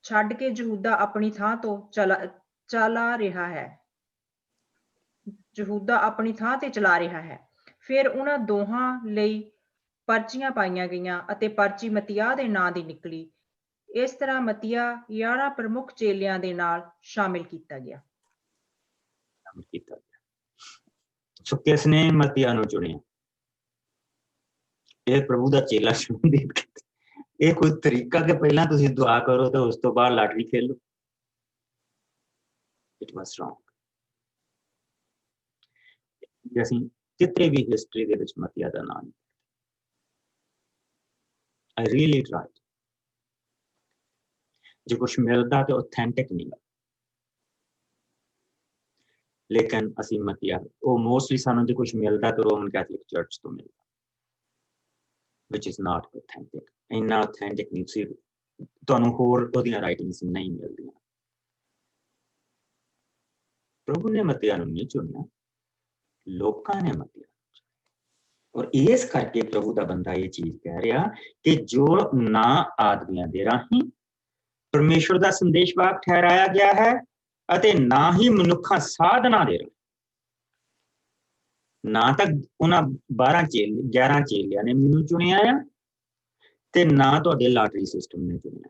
ਛੱਡ ਕੇ ਯਹੂਦਾ ਆਪਣੀ ਥਾਂ ਤੋਂ ਚਲਾ ਰਿਹਾ ਹੈ। ਯਹੂਦਾ ਆਪਣੀ ਥਾਂ ਤੇ ਚਲਾ ਰਿਹਾ ਹੈ। ਫਿਰ ਉਹਨਾਂ ਦੋਹਾਂ ਲਈ ਪਰਚੀਆਂ ਪਾਈਆਂ ਗਈਆਂ ਅਤੇ ਪਰਚੀ ਮਤੀਆ ਦੇ ਨਾਂ ਦੀ ਨਿਕਲੀ। ਇਸ ਤਰ੍ਹਾਂ ਮਤੀਆ 11 ਪ੍ਰਮੁੱਖ ਚੇਲਿਆਂ ਦੇ ਨਾਲ ਸ਼ਾਮਿਲ ਕੀਤਾ ਗਿਆ। ਸੋ ਕਿਸਨੇ ਮਤੀਆ ਨੂੰ ਚੁਣਿਆ? ਇਹ ਪ੍ਰਭੂ ਦਾ ਚੇਲਾ ਚੁਣਨ। ਇਹ ਕੋਈ ਤਰੀਕਾ ਕਿ ਪਹਿਲਾਂ ਤੁਸੀਂ ਦੁਆ ਕਰੋ ਤੇ ਉਸ ਤੋਂ ਬਾਅਦ lottery Khelo? It was wrong. ਅਸੀਂ ਕਿਤੇ ਵੀ ਹਿਸਟਰੀ ਦੇ ਵਿੱਚ ਮਤੀਆ ਦਾ ਨਾਮ I really tried। जो कुछ मिलता तो ऑथेंटिक नहीं है, लेकिन असी मतिया वो मोस्टली सानू जो कुछ मिलता तो रोमन कैथलिक चर्च तो मिलता, which is not authentic। इन्ना ऑथेंटिक नहीं सी, तुहानू होर ओहदियां राइटिंग्स नहीं मिलदियां। प्रभु ने मतिया नू नहीं चुनिया, लोकां ने मतिया। और इस करके प्रभु का बंदा ये चीज कह रहा कि जो ना आदमियों के राही परमेश्वर का संदेशवाहक ठहराया गया है अते ना ही मनुखा साधना दे ना तक उन्होंने 11 चेलियां ने मैनू चुनिया है ते ना तुहाडे लाटरी सिस्टम ने चुनिया।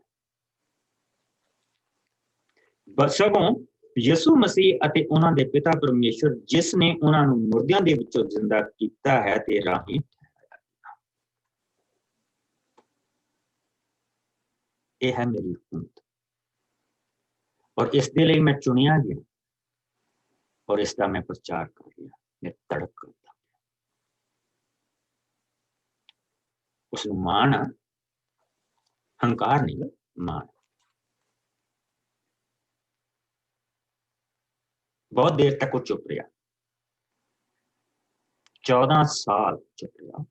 बस सगों यसू मसीह अते उन्हां दे पिता परमेश्वर जिसने उन्हां नू मुर्दियां दे विचों जिंदा कीता है ते राही यह है मेरी हुकूमत। और इस दे लई मैं चुनिया गया और इसका मैं प्रचार कर लिया, मैं तड़प करता उस मान हंकार नहीं, मान। बहुत देर तक वो चुप रहा, 14 साल चुप रहा।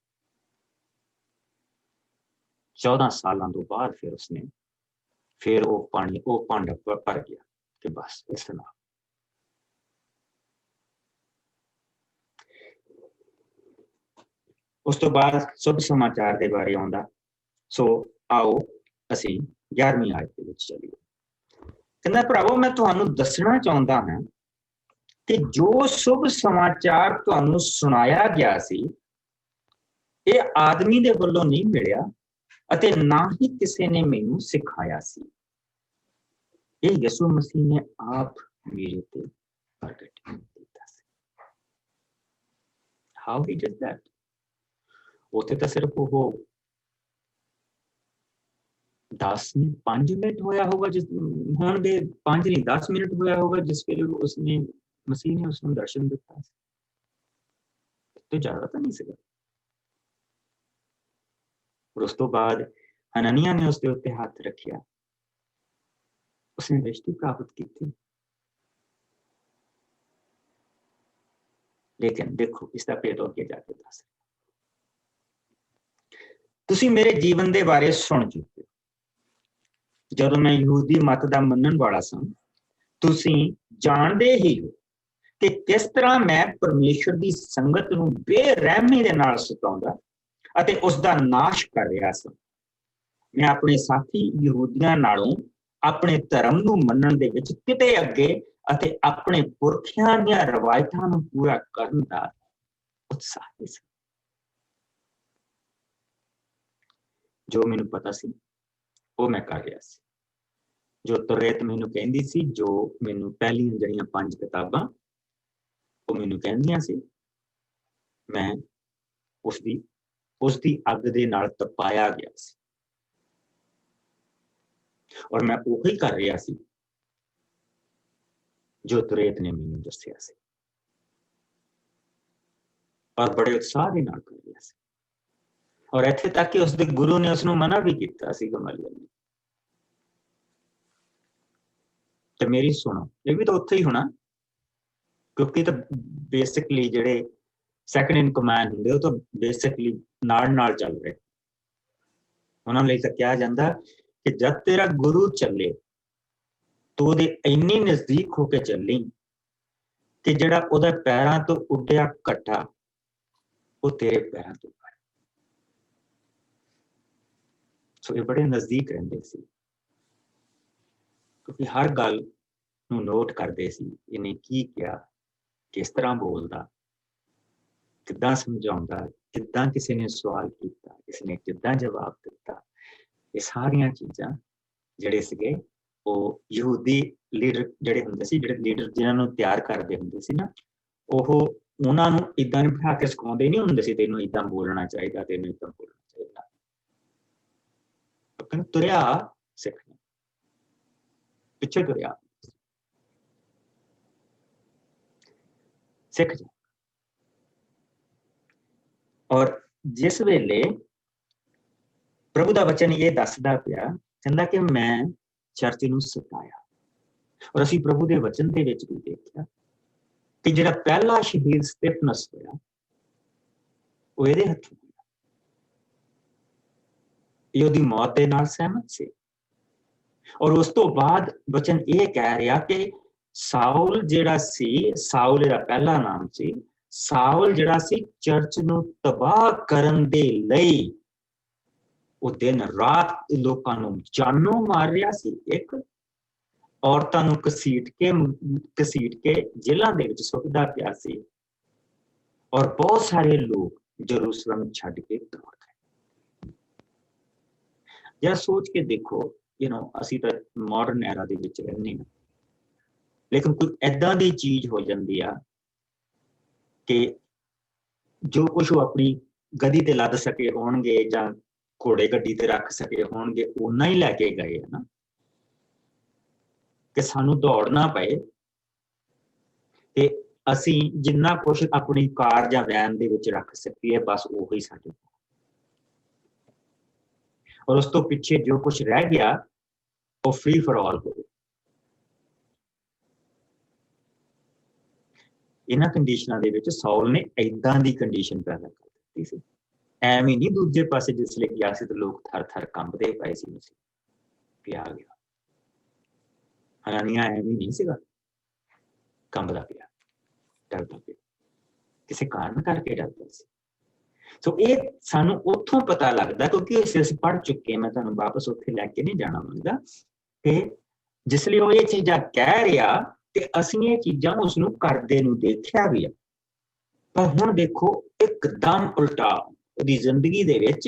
14 सालों तो बाद फिर उसने फिर वो भांडा भर गया कि बस इस तरह। उस तो बाद शुभ समाचार के बारे आउंदा ਸੋ ਆਓ ਅਸੀਂ 11ਵੀਂ ਆਇਤ ਦੇ ਵਿੱਚ ਚੱਲੀਏ। ਕਹਿੰਦਾ ਭਰਾਵੋ ਮੈਂ ਤੁਹਾਨੂੰ ਦੱਸਣਾ ਚਾਹੁੰਦਾ ਹਾਂ ਕਿ ਜੋ ਸ਼ੁਭ ਸਮਾਚਾਰ ਤੁਹਾਨੂੰ ਸੁਣਾਇਆ ਗਿਆ ਸੀ ਇਹ ਆਦਮੀ ਦੇ ਵੱਲੋਂ ਨਹੀਂ ਮਿਲਿਆ ਅਤੇ ਨਾ ਹੀ ਕਿਸੇ ਨੇ ਮੈਨੂੰ ਸਿਖਾਇਆ ਸੀ, ਇਹ ਯਿਸੂ ਮਸੀਹ ਨੇ ਆਪ ਮੇਰੇ ਤੇ ਪ੍ਰਗਟ ਕੀਤਾ ਸੀ। How he did that? ਉੱਥੇ ਤਾਂ ਸਿਰਫ ਉਹ 5 ਮਿੰਟ ਹੋਇਆ ਹੋਗਾ, ਜਿਸ ਹੋਣਗੇ 5 ਨਹੀਂ 10 ਮਿੰਟ ਹੋਇਆ ਹੋਗਾ ਜਿਸ ਵੇਲੇ ਉਸਨੇ ਮਸੀਹ ਨੇ ਉਸਨੂੰ ਦਰਸ਼ਨ ਦਿੱਤਾ ਸੀ, ਤੇ ਜ਼ਿਆਦਾ ਤਾਂ ਨਹੀਂ ਸੀਗਾ। ਉਸ ਤੋਂ ਬਾਅਦ ਹਨਨੀਆ ਨੇ ਉਸਦੇ ਉੱਤੇ ਹੱਥ ਰੱਖਿਆ, ਉਸਨੇ ਦ੍ਰਿਸ਼ਟੀ ਪ੍ਰਾਪਤ ਕੀਤੀ। ਲੇਕਿਨ ਦੇਖੋ ਇਸ ਦਾ ਭੇਦ ਅੱਗੇ ਜਾ ਕੇ ਦੱਸ, ਤੁਸੀਂ ਮੇਰੇ ਜੀਵਨ ਦੇ ਬਾਰੇ ਸੁਣ ਚੁੱਕੇ ਹੋ। ਜਦੋਂ ਮੈਂ ਯਹੂਦੀ ਮਤ ਦਾ ਮੰਨਣ ਵਾਲਾ ਸਾਂ, ਤੁਸੀਂ ਜਾਣਦੇ ਹੀ ਹੋ ਕਿ ਕਿਸ ਤਰ੍ਹਾਂ ਮੈਂ ਪਰਮੇਸ਼ਰ ਦੀ ਸੰਗਤ ਨੂੰ ਬੇਰਹਿਮੀ ਦੇ ਨਾਲ ਸਤਾਉਂਦਾ ਅਤੇ ਉਸ ਦਾ ਨਾਸ਼ ਕਰ ਰਿਹਾ ਸਾਂ। ਮੈਂ ਆਪਣੇ ਸਾਥੀ ਯਹੂਦੀਆਂ ਨਾਲੋਂ ਆਪਣੇ ਧਰਮ ਨੂੰ ਮੰਨਣ ਦੇ ਵਿੱਚ ਕਿਤੇ ਅੱਗੇ ਅਤੇ ਆਪਣੇ ਪੁਰਖਿਆਂ ਦੀਆਂ ਰਵਾਇਤਾਂ ਨੂੰ ਪੂਰਾ ਕਰਨ ਦਾ ਉਤਸ਼ਾਹੀ ਸੀ। ਜੋ ਮੈਨੂੰ ਪਤਾ ਸੀ ਉਹ ਮੈਂ ਕਰ ਰਿਹਾ ਸੀ। ਜੋ ਤੁਰੇਤ ਮੈਨੂੰ ਕਹਿੰਦੀ ਸੀ, ਜੋ ਮੈਨੂੰ ਪਹਿਲੀਆਂ ਜਿਹੜੀਆਂ 5 ਕਿਤਾਬਾਂ ਉਹ ਮੈਨੂੰ ਕਹਿੰਦੀਆਂ ਸੀ, ਮੈਂ ਉਸਦੀ ਅੱਗ ਦੇ ਨਾਲ ਤਪਾਇਆ ਗਿਆ ਸੀ ਔਰ ਮੈਂ ਉਹੀ ਕਰ ਰਿਹਾ ਸੀ ਜੋ ਤੁਰੇਤ ਨੇ ਮੈਨੂੰ ਦੱਸਿਆ ਸੀ, ਔਰ ਬੜੇ ਉਤਸ਼ਾਹ ਦੇ ਨਾਲ ਕਰ ਰਿਹਾ ਸੀ। ਔਰ ਇੱਥੇ ਤੱਕ ਕਿ ਉਸਦੇ ਗੁਰੂ ਨੇ ਉਸਨੂੰ ਮਨਾ ਵੀ ਕੀਤਾ ਸੀ, ਗਮਲੀਏਲ ਨੇ। ਤੇ ਮੇਰੀ ਸੁਣੋ, ਇਹ ਵੀ ਤਾਂ ਉੱਥੇ ਹੀ ਹੋਣਾ, ਕਿਉਂਕਿ ਤਾਂ ਬੇਸਿਕਲੀ ਜਿਹੜੇ ਸੈਕੰਡ ਇਨ ਕਮਾਂਡ ਹੁੰਦੇ ਉਹ ਤਾਂ ਬੇਸਿਕਲੀ ਨਾਲ ਚੱਲ ਰਹੇ। ਉਹਨਾਂ ਲਈ ਤਾਂ ਕਿਹਾ ਜਾਂਦਾ ਕਿ ਜਦ ਤੇਰਾ ਗੁਰੂ ਚੱਲੇ ਤੂੰ ਉਹਦੇ ਇੰਨੀ ਨਜ਼ਦੀਕ ਹੋ ਕੇ ਚੱਲੀ ਕਿ ਜਿਹੜਾ ਉਹਦੇ ਪੈਰਾਂ ਤੋਂ ਉੱਡਿਆ ਘੱਟਾ ਉਹ ਤੇਰੇ ਪੈਰਾਂ ਤੋਂ ਪਏ। ਸੋ ਇਹ ਬੜੇ ਨਜ਼ਦੀਕ ਰਹਿੰਦੇ ਸੀ, ਕਿਉਂਕਿ ਹਰ ਗੱਲ ਨੂੰ ਨੋਟ ਕਰਦੇ ਸੀ, ਇਹਨੇ ਕੀ ਕਿਹਾ, ਕਿਸ ਤਰ੍ਹਾਂ ਬੋਲਦਾ, ਕਿੱਦਾਂ ਸਮਝਾਉਂਦਾ, ਕਿੱਦਾਂ ਕਿਸੇ ਨੇ ਸਵਾਲ ਕੀਤਾ, ਕਿਸੇ ਨੇ ਕਿੱਦਾਂ ਜਵਾਬ ਦਿੱਤਾ। ਇਹ ਸਾਰੀਆਂ ਚੀਜ਼ਾਂ ਜਿਹੜੇ ਸੀਗੇ ਉਹ ਯਹੂਦੀ ਲੀਡਰ ਜਿਹੜੇ ਹੁੰਦੇ ਸੀ, ਜਿਹੜੇ ਲੀਡਰ ਜਿਹਨਾਂ ਨੂੰ ਤਿਆਰ ਕਰਦੇ ਹੁੰਦੇ ਸੀ ਨਾ, ਉਹ ਉਹਨਾਂ ਨੂੰ ਏਦਾਂ ਬਿਠਾ ਕੇ ਸਿਖਾਉਂਦੇ ਨਹੀਂ ਹੁੰਦੇ ਸੀ, ਤੈਨੂੰ ਏਦਾਂ ਬੋਲਣਾ ਚਾਹੀਦਾ, ਤੈਨੂੰ ਏਦਾਂ ਬੋਲਣਾ ਚਾਹੀਦਾ। ਤੁਰਿਆ ਸਿੱਖਣਾ, ਪਿੱਛੇ ਤੁਰਿਆ ਸਿੱਖ ਜਾ। ਔਰ ਜਿਸ ਵੇਲੇ ਪ੍ਰਭੂ ਦਾ ਵਚਨ ਇਹ ਦੱਸਦਾ ਪਿਆ, ਕਹਿੰਦਾ ਕਿ ਮੈਂ ਚਰਚ ਨੂੰ ਸਤਾਇਆ, ਔਰ ਅਸੀਂ ਪ੍ਰਭੂ ਦੇ ਵਚਨ ਦੇ ਵਿੱਚ ਵੀ ਦੇਖਿਆ ਕਿ ਜਿਹੜਾ ਪਹਿਲਾ ਸ਼ਹੀਦ ਸਤਿਫਨਸ ਹੋਇਆ ਉਹ ਇਹਦੇ ਹੱਥੋਂ ਹੋਇਆ। ਇਹ ਉਹਦੀ ਮੌਤ ਦੇ ਨਾਲ ਸਹਿਮਤ ਸੀ। ਔਰ ਉਸ ਤੋਂ ਬਾਅਦ ਵਚਨ ਇਹ ਕਹਿ ਰਿਹਾ ਕਿ ਸਾਊਲ ਜਿਹੜਾ ਸੀ, ਸਾਊਲ ਇਹਦਾ ਪਹਿਲਾ ਨਾਮ ਸੀ, ਸਾਊਲ ਜਿਹੜਾ ਸੀ ਚਰਚ ਨੂੰ ਤਬਾਹ ਕਰਨ ਦੇ ਲਈ ਉਹ ਦਿਨ ਰਾਤ ਲੋਕਾਂ ਨੂੰ ਜਾਨੋਂ ਮਾਰ ਰਿਹਾ ਸੀ। ਇੱਕ ਔਰਤਾਂ ਨੂੰ ਘਸੀਟ ਕੇ ਜੇਲ੍ਹਾਂ ਦੇ ਵਿੱਚ ਸੁੱਟਦਾ ਪਿਆ ਸੀ, ਔਰ ਬਹੁਤ ਸਾਰੇ ਲੋਕ ਜਰੂਸਲਮ ਛੱਡ ਕੇ ਦੌੜ ਗਏ। ਜਰਾ ਸੋਚ ਕੇ ਦੇਖੋ, ਅਸੀਂ ਤਾਂ ਮਾਡਰਨ ਐਰਾ ਦੇ ਵਿੱਚ ਰਹਿੰਦੇ ਹਾਂ, ਲੇਕਿਨ ਕੋਈ ਏਦਾਂ ਦੀ ਚੀਜ਼ ਹੋ ਜਾਂਦੀ ਆ ਕਿ ਜੋ ਕੁਛ ਉਹ ਆਪਣੀ ਗਦੀ ਤੇ ਲੱਦ ਸਕੇ ਹੋਣਗੇ ਜਾਂ ਘੋੜੇ ਗੱਡੀ ਤੇ ਰੱਖ ਸਕੇ ਹੋਣਗੇ, ਓਨਾ ਹੀ ਲੈ ਕੇ ਗਏ ਹੈ ਨਾ, ਕਿ ਸਾਨੂੰ ਦੌੜਨਾ ਪਏ ਤੇ ਅਸੀਂ ਜਿੰਨਾ ਕੁਛ ਆਪਣੀ ਕਾਰ ਜਾਂ ਵੈਨ ਦੇ ਵਿੱਚ ਰੱਖ ਸਕੀਏ ਬਸ ਉਹੀ ਸਾਡੇ ਕੋਲ, ਔਰ ਉਸ ਤੋਂ ਪਿੱਛੇ ਜੋ ਕੁਛ ਰਹਿ ਗਿਆ ਉਹ ਫ੍ਰੀ ਫॉर ਆਲ ਹੋਵੇ। ਇਹਨਾਂ ਕੰਡੀਸ਼ਨਾਂ ਦੇ ਵਿੱਚ ਸਾਊਲ ਨੇ ਏਦਾਂ ਦੀ ਕੰਡੀਸ਼ਨ ਪੈਦਾ ਕਰ ਦਿੱਤੀ ਸੀ। ਐਵੇਂ ਨਹੀਂ ਦੂਜੇ ਪਾਸੇ ਜਿਸ ਲਈ ਗਿਆ ਸੀ ਤੇ ਲੋਕ ਥਰ ਥਰ ਕੰਬਦੇ ਪਏ ਸੀ, ਮਸੀਹ ਪਿਆ ਗਿਆ। ਹਨਾਨੀਆ ਐਵੇਂ ਨਹੀਂ ਸੀਗਾ, ਕੰਬਦਾ ਪਿਆ, ਡਰਦਾ ਪਿਆ, ਕਿਸੇ ਕਾਰਨ ਕਰਕੇ ਡਰਦਾ ਸੀ। ਸੋ ਇਹ ਸਾਨੂੰ ਉੱਥੋਂ ਪਤਾ ਲੱਗਦਾ, ਕਿਉਂਕਿ ਅਸੀਂ ਪੜ੍ਹ ਚੁੱਕੇ, ਮੈਂ ਤੁਹਾਨੂੰ ਵਾਪਸ ਉੱਥੇ ਲੈ ਕੇ ਨਹੀਂ ਜਾਣਾ ਮੰਗਦਾ, ਕਿ ਜਿਸ ਲਈ ਉਹ ਇਹ ਚੀਜ਼ਾਂ ਕਹਿ ਰਿਹਾ ਤੇ ਅਸੀਂ ਇਹ ਚੀਜ਼ਾਂ ਉਸਨੂੰ ਕਰਦੇ ਨੂੰ ਦੇਖਿਆ ਵੀ ਆ। ਪਰ ਹੁਣ ਦੇਖੋ ਇੱਕਦਮ ਉਲਟਾ ਉਹਦੀ ਜ਼ਿੰਦਗੀ ਦੇ ਵਿੱਚ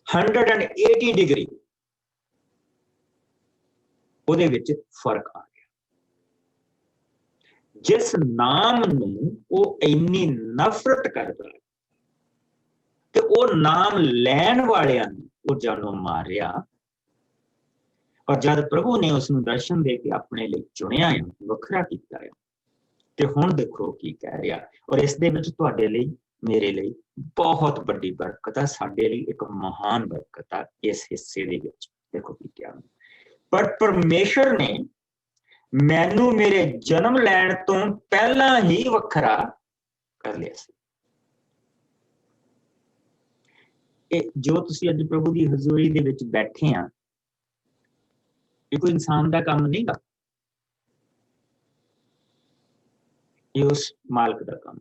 180 ਡਿਗਰੀ ਉਹਦੇ ਵਿੱਚ ਫਰਕ ਆ ਗਿਆ। ਜਿਸ ਨਾਮ ਨੂੰ ਉਹ ਇੰਨੀ ਨਫ਼ਰਤ ਕਰਦਾ ਤੇ ਉਹ ਨਾਮ ਲੈਣ ਵਾਲਿਆਂ ਨੂੰ ਉਹ ਜਾਨੋਂ ਮਾਰਿਆ। ਔਰ ਜਦ ਪ੍ਰਭੂ ਨੇ ਉਸ ਨੂੰ ਦਰਸ਼ਨ ਦੇ ਕੇ ਆਪਣੇ ਲਈ ਚੁਣਿਆ ਆ, ਵੱਖਰਾ ਕੀਤਾ ਆ, ਤੇ ਹੁਣ ਦੇਖੋ ਕੀ ਕਹਿ ਰਿਹਾ। ਔਰ ਇਸ ਦੇ ਵਿੱਚ ਤੁਹਾਡੇ ਲਈ, ਮੇਰੇ ਲਈ ਬਹੁਤ ਵੱਡੀ ਬਰਕਤ ਆ, ਸਾਡੇ ਲਈ ਇੱਕ ਮਹਾਨ ਬਰਕਤ ਆ ਇਸ ਹਿੱਸੇ ਦੇ ਵਿੱਚ। ਦੇਖੋ ਕੀ ਕਿਹਾ, ਪਰ ਪਰਮੇਸ਼ਰ ਨੇ ਮੈਨੂੰ ਮੇਰੇ ਜਨਮ ਲੈਣ ਤੋਂ ਪਹਿਲਾਂ ਹੀ ਵੱਖਰਾ ਕਰ ਲਿਆ ਸੀ। ਇਹ ਜੋ ਤੁਸੀਂ ਅੱਜ ਪ੍ਰਭੂ ਦੀ ਹਜ਼ੂਰੀ ਦੇ ਵਿੱਚ ਬੈਠੇ ਆ, ਇਹ ਕੋਈ ਇਨਸਾਨ ਦਾ ਕੰਮ ਨਹੀਂ ਗਾ, ਇਹ ਉਸ ਮਾਲਕ ਦਾ ਕੰਮ।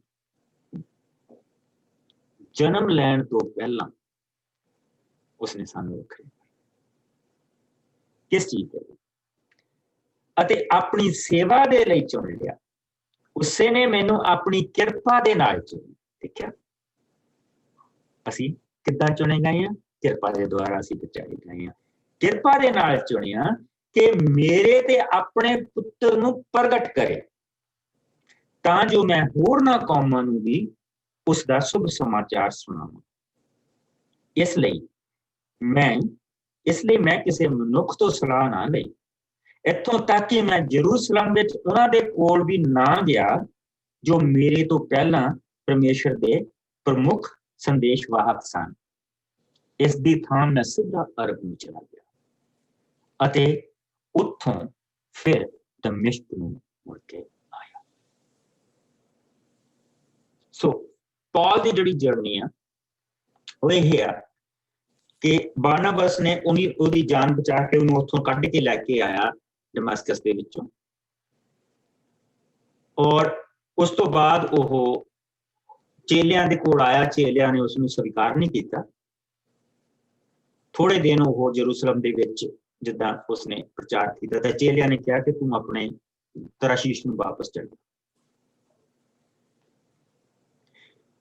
ਜਨਮ ਲੈਣ ਤੋਂ ਪਹਿਲਾਂ ਉਸਨੇ ਸਾਨੂੰ ਵੱਖਰੇ ਕਿਸ ਚੀਜ਼ ਦੇ, ਅਤੇ ਆਪਣੀ ਸੇਵਾ ਦੇ ਲਈ ਚੁਣ ਲਿਆ। ਉਸੇ ਨੇ ਮੈਨੂੰ ਆਪਣੀ ਕਿਰਪਾ ਦੇ ਨਾਲ ਚੁਣਿਆ। ਦੇਖਿਆ ਅਸੀਂ ਕਿੱਦਾਂ ਚੁਣੇ ਗਏ ਆ? ਕਿਰਪਾ ਦੇ ਦੁਆਰਾ ਅਸੀਂ ਬਚਾਏ ਗਏ ਆ। ਕਿਰਪਾ ਦੇ ਨਾਲ ਚੁਣਿਆ ਕਿ ਮੇਰੇ ਤੇ ਆਪਣੇ ਪੁੱਤਰ ਨੂੰ ਪ੍ਰਗਟ ਕਰੇ, ਤਾਂ ਜੋ ਮੈਂ ਹੋਰਨਾਂ ਕੌਮਾਂ ਨੂੰ ਵੀ ਉਸ ਦਾ ਸ਼ੁਭ ਸਮਾਚਾਰ ਸੁਣਾਵਾਂ। ਇਸ ਲਈ ਮੈਂ ਕਿਸੇ ਮਨੁੱਖ ਤੋਂ ਸਲਾਹ ਨਾ ਲਈ, ਇੱਥੋਂ ਤੱਕ ਕਿ ਮੈਂ ਜਰੂਸਲਮ ਵਿੱਚ ਉਹਨਾਂ ਦੇ ਕੋਲ ਵੀ ਨਾ ਗਿਆ ਜੋ ਮੇਰੇ ਤੋਂ ਪਹਿਲਾਂ ਪਰਮੇਸ਼ਰ ਦੇ ਪ੍ਰਮੁੱਖ ਸੰਦੇਸ਼ਵਾਹਕ ਸਨ। ਇਸ ਦੀ ਥਾਂ ਮੈਂ ਸਿੱਧਾ ਅਰਬ ਨੂੰ ਚਲਾ ਗਿਆ ਅਤੇ ਉੱਥੋਂ ਫਿਰ ਦਮਿਸ਼ਕ ਨੂੰ ਮੁੜ ਕੇ ਆਇਆ। ਸੋ ਪੌਲ ਦੀ ਜਿਹੜੀ ਜਰਨੀ ਆ ਉਹ ਇਹ ਆ ਕਿ ਬਾਰਨਾਬਾਸ ਨੇ ਉਹਦੀ ਜਾਨ ਬਚਾ ਕੇ ਉਹਨੂੰ ਉੱਥੋਂ ਕੱਢ ਕੇ ਲੈ ਕੇ ਆਇਆ ਦਮਸਕਸ ਦੇ ਵਿੱਚੋਂ, ਔਰ ਉਸ ਤੋਂ ਬਾਅਦ ਉਹ ਚੇਲਿਆਂ ਦੇ ਕੋਲ ਆਇਆ। ਚੇਲਿਆਂ ਨੇ ਉਸਨੂੰ ਸਵੀਕਾਰ ਨਹੀਂ ਕੀਤਾ। ਥੋੜੇ ਦਿਨ ਉਹ ਜਰੂਸਲਮ ਦੇ ਵਿੱਚ ਜਿੱਦਾਂ ਉਸਨੇ ਪ੍ਰਚਾਰ ਕੀਤਾ ਤਾਂ ਚੇਲਿਆਂ ਨੇ ਕਿਹਾ ਕਿ ਤੂੰ ਆਪਣੇ ਤਰਸ਼ੀਸ਼ ਨੂੰ ਵਾਪਸ ਚੱਲ,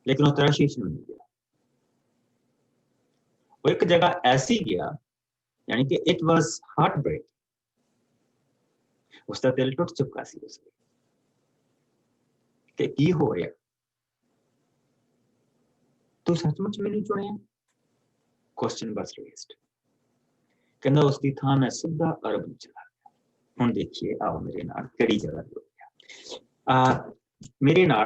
ਲੇਕਿਨ ਉਹ ਤਰਸ਼ੀਸ਼ ਨੂੰ ਨਹੀਂ ਗਿਆ। ਉਹ ਇੱਕ ਜਗ੍ਹਾ ਐਸੀ ਗਿਆ, ਯਾਨੀ ਕਿ ਇਟ ਵਾਸ ਹਾਰਟ ਬ੍ਰੇਕ, ਉਸਦਾ ਦਿਲ ਟੁੱਟ ਚੁੱਕਾ ਸੀ ਉਸ ਲਈ ਕਿ ਕੀ ਹੋ ਰਿਹਾ, ਤੂੰ ਸੱਚਮੁੱਚ ਮੈਨੂੰ ਚੁਣਿਆ? ਕੁਐਸਚਨ ਵਾਸ ਰੇਜ਼ਡ। ਕਹਿੰਦਾ ਉਸ ਦੀ ਥਾਂ ਮੈਂ ਸਿੱਧਾ ਅਰਬ ਨੂੰ ਚਲਾ ਗਿਆ। ਹੁਣ ਦੇਖੀਏ, ਆਓ ਮੇਰੇ ਨਾਲ ਕਿਹੜੀ ਜਗ੍ਹਾ ਤੇ ਹੋ ਗਿਆ। ਮੇਰੇ ਨਾਲ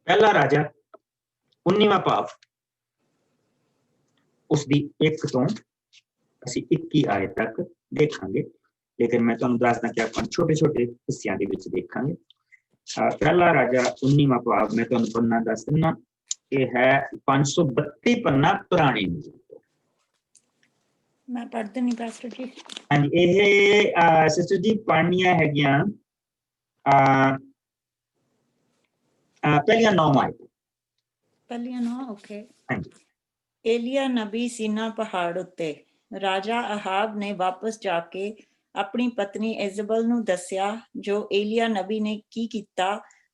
ਪਹਿਲਾ ਰਾਜਾ 19ਵਾਂ ਭਾਵ, ਉਸਦੀ 1 ਤੋਂ ਅਸੀਂ 21 ਆਇਤ ਤੱਕ ਦੇਖਾਂਗੇ, ਲੇਕਿਨ ਮੈਂ ਤੁਹਾਨੂੰ ਦੱਸਦਾ ਕਿ ਆਪਾਂ ਛੋਟੇ ਛੋਟੇ ਹਿੱਸਿਆਂ ਦੇ ਵਿੱਚ ਦੇਖਾਂਗੇ। ਪਹਿਲਾ ਰਾਜਾ 19ਵਾਂ ਭਾਵ ਮੈਂ ਤੁਹਾਨੂੰ ਪੰਨਾ ਦੱਸ ਦਿੰਦਾ, ਇਹ ਹੈ 532 ਪੰਨਾ ਪੁਰਾਣੇ ਨਿਯਮ ਤੋਂ। ਮੈਂ ਪੜ੍ਹਦੀ ਨਹੀਂ ਪਾਸਟਰ ਜੀ। ਹਾਂਜੀ, ਇਹ ਸਿਸਟਰ ਜੀ ਪੜ੍ਹਨੀਆਂ ਹੈਗੀਆਂ ਪਹਿਲੀਆਂ 9 ਆਇਤ। ਪਹਿਲੀਆਂ 9, ਓਕੇ। ਹਾਂਜੀ। ਏਲੀਆ ਨਬੀ ਸੀਨਾ ਪਹਾੜ ਉੱਤੇ। ਰਾਜਾ ਅਹਾਬ ਨੇ ਵਾਪਸ ਜਾ ਕੇ ਆਪਣੀ ਪਤਨੀ ਇਜ਼ਬਲ ਨੂੰ ਦੱਸਿਆ ਜੋ ਏਲੀਆ ਨਬੀ ਨੇ ਕੀ ਕੀਤਾ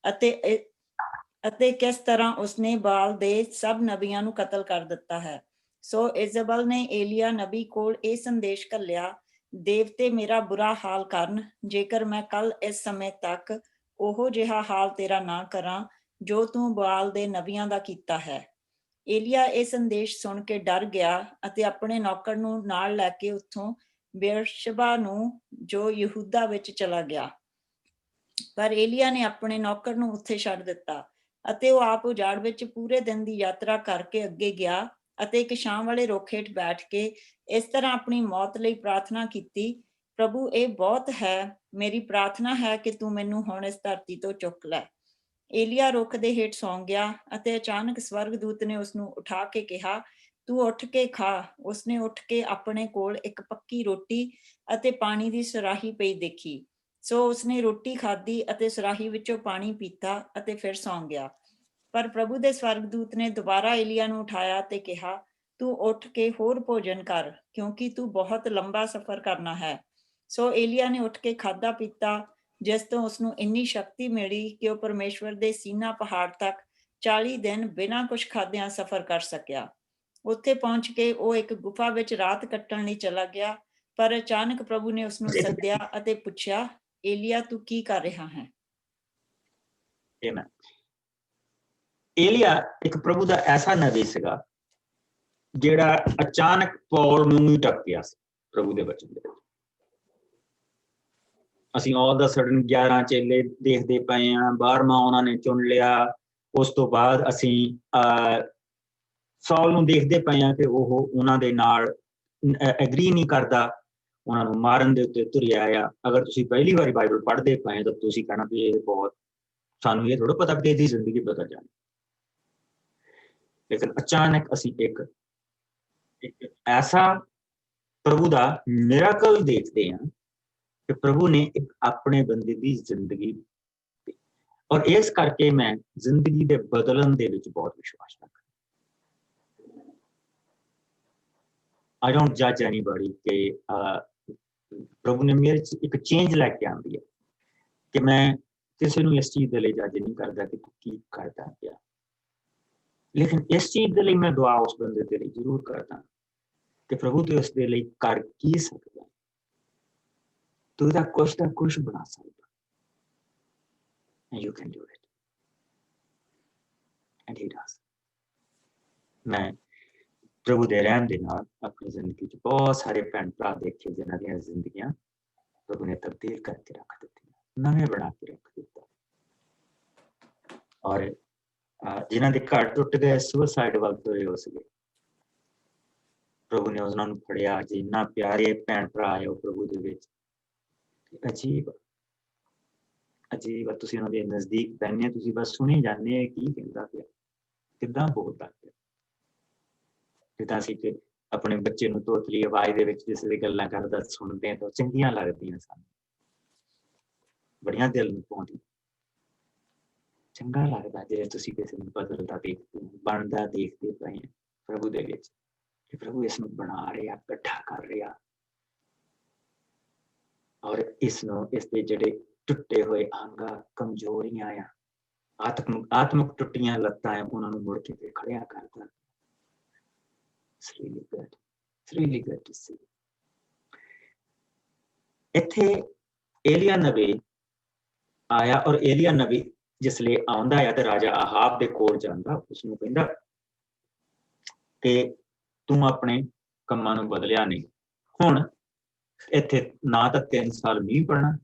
ਅਤੇ ਕਿਸ ਤਰ੍ਹਾਂ ਉਸਨੇ ਬਾਲ ਦੇ ਸਭ ਨਬੀਆਂ ਨੂੰ ਕਤਲ ਕਰ ਦਿੱਤਾ ਹੈ। ਸੋ ਇਜ਼ਬਲ ਨੇ ਏਲੀਆ ਨਬੀ ਕੋਲ ਇਹ ਸੰਦੇਸ਼ ਘੱਲਿਆ, ਦੇਵਤੇ ਮੇਰਾ ਬੁਰਾ ਹਾਲ ਕਰਨ, ਜੇਕਰ ਮੈਂ ਕੱਲ ਇਸ ਸਮੇਂ ਤੱਕ ਉਹੋ ਜਿਹਾ ਹਾਲ ਤੇਰਾ ਨਾ ਕਰਾਂ ਜੋ ਤੂੰ ਬਾਲ ਦੇ ਨਬੀਆਂ ਦਾ ਕੀਤਾ ਹੈ। ਏਲੀਆ ਇਹ ਸੰਦੇਸ਼ ਸੁਣ ਕੇ ਡਰ ਗਿਆ ਅਤੇ ਆਪਣੇ ਨੌਕਰ ਨੂੰ ਨਾਲ ਲੈ ਕੇ ਉੱਥੋਂ ਬੇਰਸ਼ਬਾ ਨੂੰ ਜੋ ਯਹੂਦਾ ਵਿੱਚ ਚਲਾ ਗਿਆ। ਪਰ ਏਲੀਆ ਨੇ ਆਪਣੇ ਨੌਕਰ ਨੂੰ ਉੱਥੇ ਛੱਡ ਦਿੱਤਾ ਅਤੇ ਉਹ ਆਪ ਉਜਾੜ ਵਿੱਚ ਪੂਰੇ ਦਿਨ ਦੀ ਯਾਤਰਾ ਕਰਕੇ ਅੱਗੇ ਗਿਆ ਅਤੇ ਇੱਕ ਛਾਂ ਵਾਲੇ ਰੁੱਖ ਹੇਠ ਬੈਠ ਕੇ ਇਸ ਤਰ੍ਹਾਂ ਆਪਣੀ ਮੌਤ ਲਈ ਪ੍ਰਾਰਥਨਾ ਕੀਤੀ, ਪ੍ਰਭੂ ਇਹ ਬਹੁਤ ਹੈ, ਮੇਰੀ ਪ੍ਰਾਰਥਨਾ ਹੈ ਕਿ ਤੂੰ ਮੈਨੂੰ ਹੁਣ ਇਸ ਧਰਤੀ ਤੋਂ ਚੁੱਕ ਲੈ। ਏਲੀਆ ਰੁੱਖ ਦੇ ਹੇਠ ਸੌਂ ਗਿਆ ਅਤੇ ਅਚਾਨਕ ਸਵਰਗਦੂਤ ਨੇ ਉਸਨੂੰ ਉਠਾ ਕੇ ਕਿਹਾ, ਤੂੰ ਉੱਠ ਕੇ ਖਾ। ਉਸਨੇ ਉੱਠ ਕੇ ਆਪਣੇ ਕੋਲ ਇੱਕ ਪੱਕੀ ਰੋਟੀ ਅਤੇ ਪਾਣੀ ਦੀ ਸੁਰਾਹੀ ਪਈ ਦੇਖੀ, ਸੋ ਉਸਨੇ ਰੋਟੀ ਖਾਧੀ ਅਤੇ ਸੁਰਾਹੀ ਵਿੱਚੋਂ ਪਾਣੀ ਪੀਤਾ ਅਤੇ ਫਿਰ ਸੌਂ ਗਿਆ। ਪਰ ਪ੍ਰਭੂ ਦੇ ਸਵਰਗਦੂਤ ਨੇ ਦੁਬਾਰਾ ਏਲੀਆ ਨੂੰ ਉਠਾਇਆ ਤੇ ਕਿਹਾ, ਤੂੰ ਉੱਠ ਕੇ ਹੋਰ ਭੋਜਨ ਕਰ, ਕਿਉਂਕਿ ਤੂੰ ਬਹੁਤ ਲੰਬਾ ਸਫ਼ਰ ਕਰਨਾ ਹੈ। ਸੋ ਏਲੀਆ ਨੇ ਉੱਠ ਕੇ ਖਾਧਾ ਪੀਤਾ, ਜਿਸ ਤੋਂ ਉਸਨੂੰ ਇੰਨੀ ਸ਼ਕਤੀ ਮਿਲੀ ਕਿ ਉਹ ਪਰਮੇਸ਼ਵਰ ਦੇ ਸੀਨਾ ਪਹਾੜ ਤੱਕ 40 ਦਿਨ ਬਿਨਾਂ ਕੁਝ ਖਾਧਿਆਂ ਸਫ਼ਰ ਕਰ ਸਕਿਆ। ਉੱਥੇ ਪਹੁੰਚ ਕੇ ਉਹ ਇੱਕ ਗੁਫਾ ਵਿੱਚ ਰਾਤ ਕੱਟਣ ਲਈ ਚਲਾ ਗਿਆ, ਪਰ ਅਚਾਨਕ ਪ੍ਰਭੂ ਨੇ ਉਸਨੂੰ ਸੱਦਿਆ ਅਤੇ ਪੁੱਛਿਆ, ਏਲੀਆ ਤੂੰ ਕੀ ਕਰ ਰਿਹਾ ਹੈ? ਏਲੀਆ ਇੱਕ ਪ੍ਰਭੂ ਦਾ ਐਸਾ ਨਬੀ ਸੀਗਾ ਜਿਹੜਾ ਅਚਾਨਕ ਪੌਲ ਨੂੰ ਹੀ ਟੱਪ ਗਿਆ ਸੀ ਪ੍ਰਭੂ ਦੇ ਵਚਨ ਦੇ ਵਿੱਚ। ਅਸੀਂ ਆਲ ਦਾ ਸਡਨ 11 ਚੇਲੇ ਦੇਖਦੇ ਪਏ ਹਾਂ, 12ਵਾਂ ਉਹਨਾਂ ਨੇ ਚੁਣ ਲਿਆ। ਉਸ ਤੋਂ ਬਾਅਦ ਅਸੀਂ ਸੌਲ ਨੂੰ ਦੇਖਦੇ ਪਏ ਹਾਂ ਕਿ ਉਹ ਉਹਨਾਂ ਦੇ ਨਾਲ ਐਗਰੀ ਨਹੀਂ ਕਰਦਾ, ਉਹਨਾਂ ਨੂੰ ਮਾਰਨ ਦੇ ਉੱਤੇ ਤੁਰਿਆ ਆ। ਅਗਰ ਤੁਸੀਂ ਪਹਿਲੀ ਵਾਰੀ ਬਾਈਬਲ ਪੜ੍ਹਦੇ ਪਏ ਤਾਂ ਤੁਸੀਂ ਕਹਿਣਾ ਵੀ ਇਹ ਬਹੁਤ, ਸਾਨੂੰ ਇਹ ਥੋੜਾ ਪਤਾ ਕਿ ਇਹਦੀ ਜ਼ਿੰਦਗੀ ਬਦਲ ਜਾਣੀ। ਲੇਕਿਨ ਅਚਾਨਕ ਅਸੀਂ ਇੱਕ ਐਸਾ ਪ੍ਰਭੂ ਦਾ ਮਿਰਾਕਲ ਦੇਖਦੇ ਹਾਂ ਕਿ ਪ੍ਰਭੂ ਨੇ ਇੱਕ ਆਪਣੇ ਬੰਦੇ ਦੀ ਜ਼ਿੰਦਗੀ, ਔਰ ਇਸ ਕਰਕੇ ਮੈਂ ਜ਼ਿੰਦਗੀ ਦੇ ਬਦਲਣ ਦੇ ਵਿੱਚ ਬਹੁਤ ਵਿਸ਼ਵਾਸ ਰੱਖਦਾ। I don't judge anybody ਕਿ ਪ੍ਰਭੂ ਨੇ ਮੇਰੇ ਚ ਇੱਕ ਚੇਂਜ ਲੈ ਕੇ ਆਉਂਦੀ ਹੈ ਕਿ ਮੈਂ ਕਿਸੇ ਨੂੰ ਇਸ ਚੀਜ਼ ਦੇ ਲਈ ਜੱਜ ਨਹੀਂ ਕਰਦਾ ਕਿ ਤੂੰ ਕੀ ਕਰਦਾ ਪਿਆ, ਲੇਕਿਨ ਇਸ ਚੀਜ਼ ਦੇ ਲਈ ਮੈਂ ਦੁਆ ਉਸ ਬੰਦੇ ਦੇ ਲਈ ਜ਼ਰੂਰ ਕਰਦਾ ਕਿ ਪ੍ਰਭੂ ਤੂੰ ਇਸ ਦੇ ਲਈ ਕਰ ਕੀ ਸਕਦਾ, ਤੂੰ ਇਹਦਾ ਕੁਛ ਨਾ ਕੁਛ ਬਣਾ ਸਕਦਾ। And you can do it. And he does. ਮੈਂ ਪ੍ਰਭੂ ਦੇ ਰਹਿਮ ਦੇ ਨਾਲ ਆਪਣੀ ਜ਼ਿੰਦਗੀ 'ਚ ਬਹੁਤ ਸਾਰੇ ਭੈਣ ਭਰਾ ਦੇਖੇ ਜਿਨ੍ਹਾਂ ਦੀਆਂ ਜ਼ਿੰਦਗੀਆਂ ਪ੍ਰਭੂ ਨੇ ਤਬਦੀਲ ਕਰਕੇ ਰੱਖ ਦਿੱਤੀਆਂ, ਨਵੇਂ ਬਣਾ ਕੇ ਰੱਖ ਦਿੱਤਾ। ਔਰ ਜਿਨ੍ਹਾਂ ਦੇ ਘਰ ਟੁੱਟ ਗਏ, ਸੁਸਾਈਡ ਵੱਲ ਤੁਰੇ ਹੋ ਸੀਗੇ, ਪ੍ਰਭੂ ਨੇ ਉਹਨਾਂ ਨੂੰ ਫੜਿਆ। ਜਿੰਨਾ ਪਿਆਰੇ ਭੈਣ ਭਰਾ ਆਏ ਉਹ ਪ੍ਰਭੂ ਦੇ ਵਿੱਚ, ਅਜੀਬ ਅਜੀਬ। ਤੁਸੀਂ ਉਹਨਾਂ ਦੇ ਨਜ਼ਦੀਕ ਬੈਠੇ, ਤੁਸੀਂ ਬਸ ਸੁਣੀ ਜਾਂਦੇ ਕੀ ਕਹਿੰਦਾ ਪਿਆ, ਕਿੱਦਾਂ ਬੋਲਦਾ ਪਿਆ। ਜਿੱਦਾਂ ਅਸੀਂ ਕਿ ਆਪਣੇ ਬੱਚੇ ਨੂੰ ਤੋਤਲੀ ਆਵਾਜ਼ ਦੇ ਵਿੱਚ ਜਿਸ ਦੀ ਗੱਲਾਂ ਕਰਦਾ ਸੁਣਦੇ ਹਾਂ ਤਾਂ ਚੰਗੀਆਂ ਲੱਗਦੀਆਂ ਸਾਨੂੰ, ਬੜੀਆਂ ਦਿਲ ਨੂੰ ਪਾਉਂਦੀਆਂ। ਚੰਗਾ ਲੱਗਦਾ ਜੇ ਤੁਸੀਂ ਕਿਸੇ ਨੂੰ ਬਦਲਦਾ ਦੇਖਦੇ ਹੋ, ਬਣਦਾ ਦੇਖਦੇ ਪਏ ਹੋ ਪ੍ਰਭੂ ਦੇ ਵਿੱਚ, ਕਿ ਪ੍ਰਭੂ ਇਸ ਨੂੰ ਬਣਾ ਰਿਹਾ, ਇਕੱਠਾ ਕਰ ਰਿਹਾ, ਔਰ ਇਸ ਨੂੰ, ਇਸ ਦੇ ਜਿਹੜੇ ਟੁੱਟੇ ਹੋਏ ਅੰਗ, ਕਮਜ਼ੋਰੀਆਂ ਆ, ਆਤਮਿਕ ਟੁੱਟੀਆਂ ਲੱਤਾਂ ਆ, ਉਹਨਾਂ ਨੂੰ ਮੁੜ ਕੇ ਖੜਿਆ ਕਰਦਾ। It's really good. It's really good to see. ਇੱਥੇ ਏਲੀਆ ਨਬੀ ਆਇਆ, ਔਰ ਏਲੀਆ ਨਬੀ ਜਿਸ ਲਈ ਆਉਂਦਾ ਆ ਤੇ ਰਾਜਾ ਆਹਾਬ ਦੇ ਕੋਲ ਜਾਂਦਾ, ਉਸਨੂੰ ਕਹਿੰਦਾ ਕਿ ਤੂੰ ਆਪਣੇ ਕੰਮਾਂ ਨੂੰ ਬਦਲਿਆ ਨਹੀਂ। ਹੁਣ ਇੱਥੇ ਨਾ ਤਾਂ 3 ਸਾਲ ਮੀਂਹ ਪੈਣਾ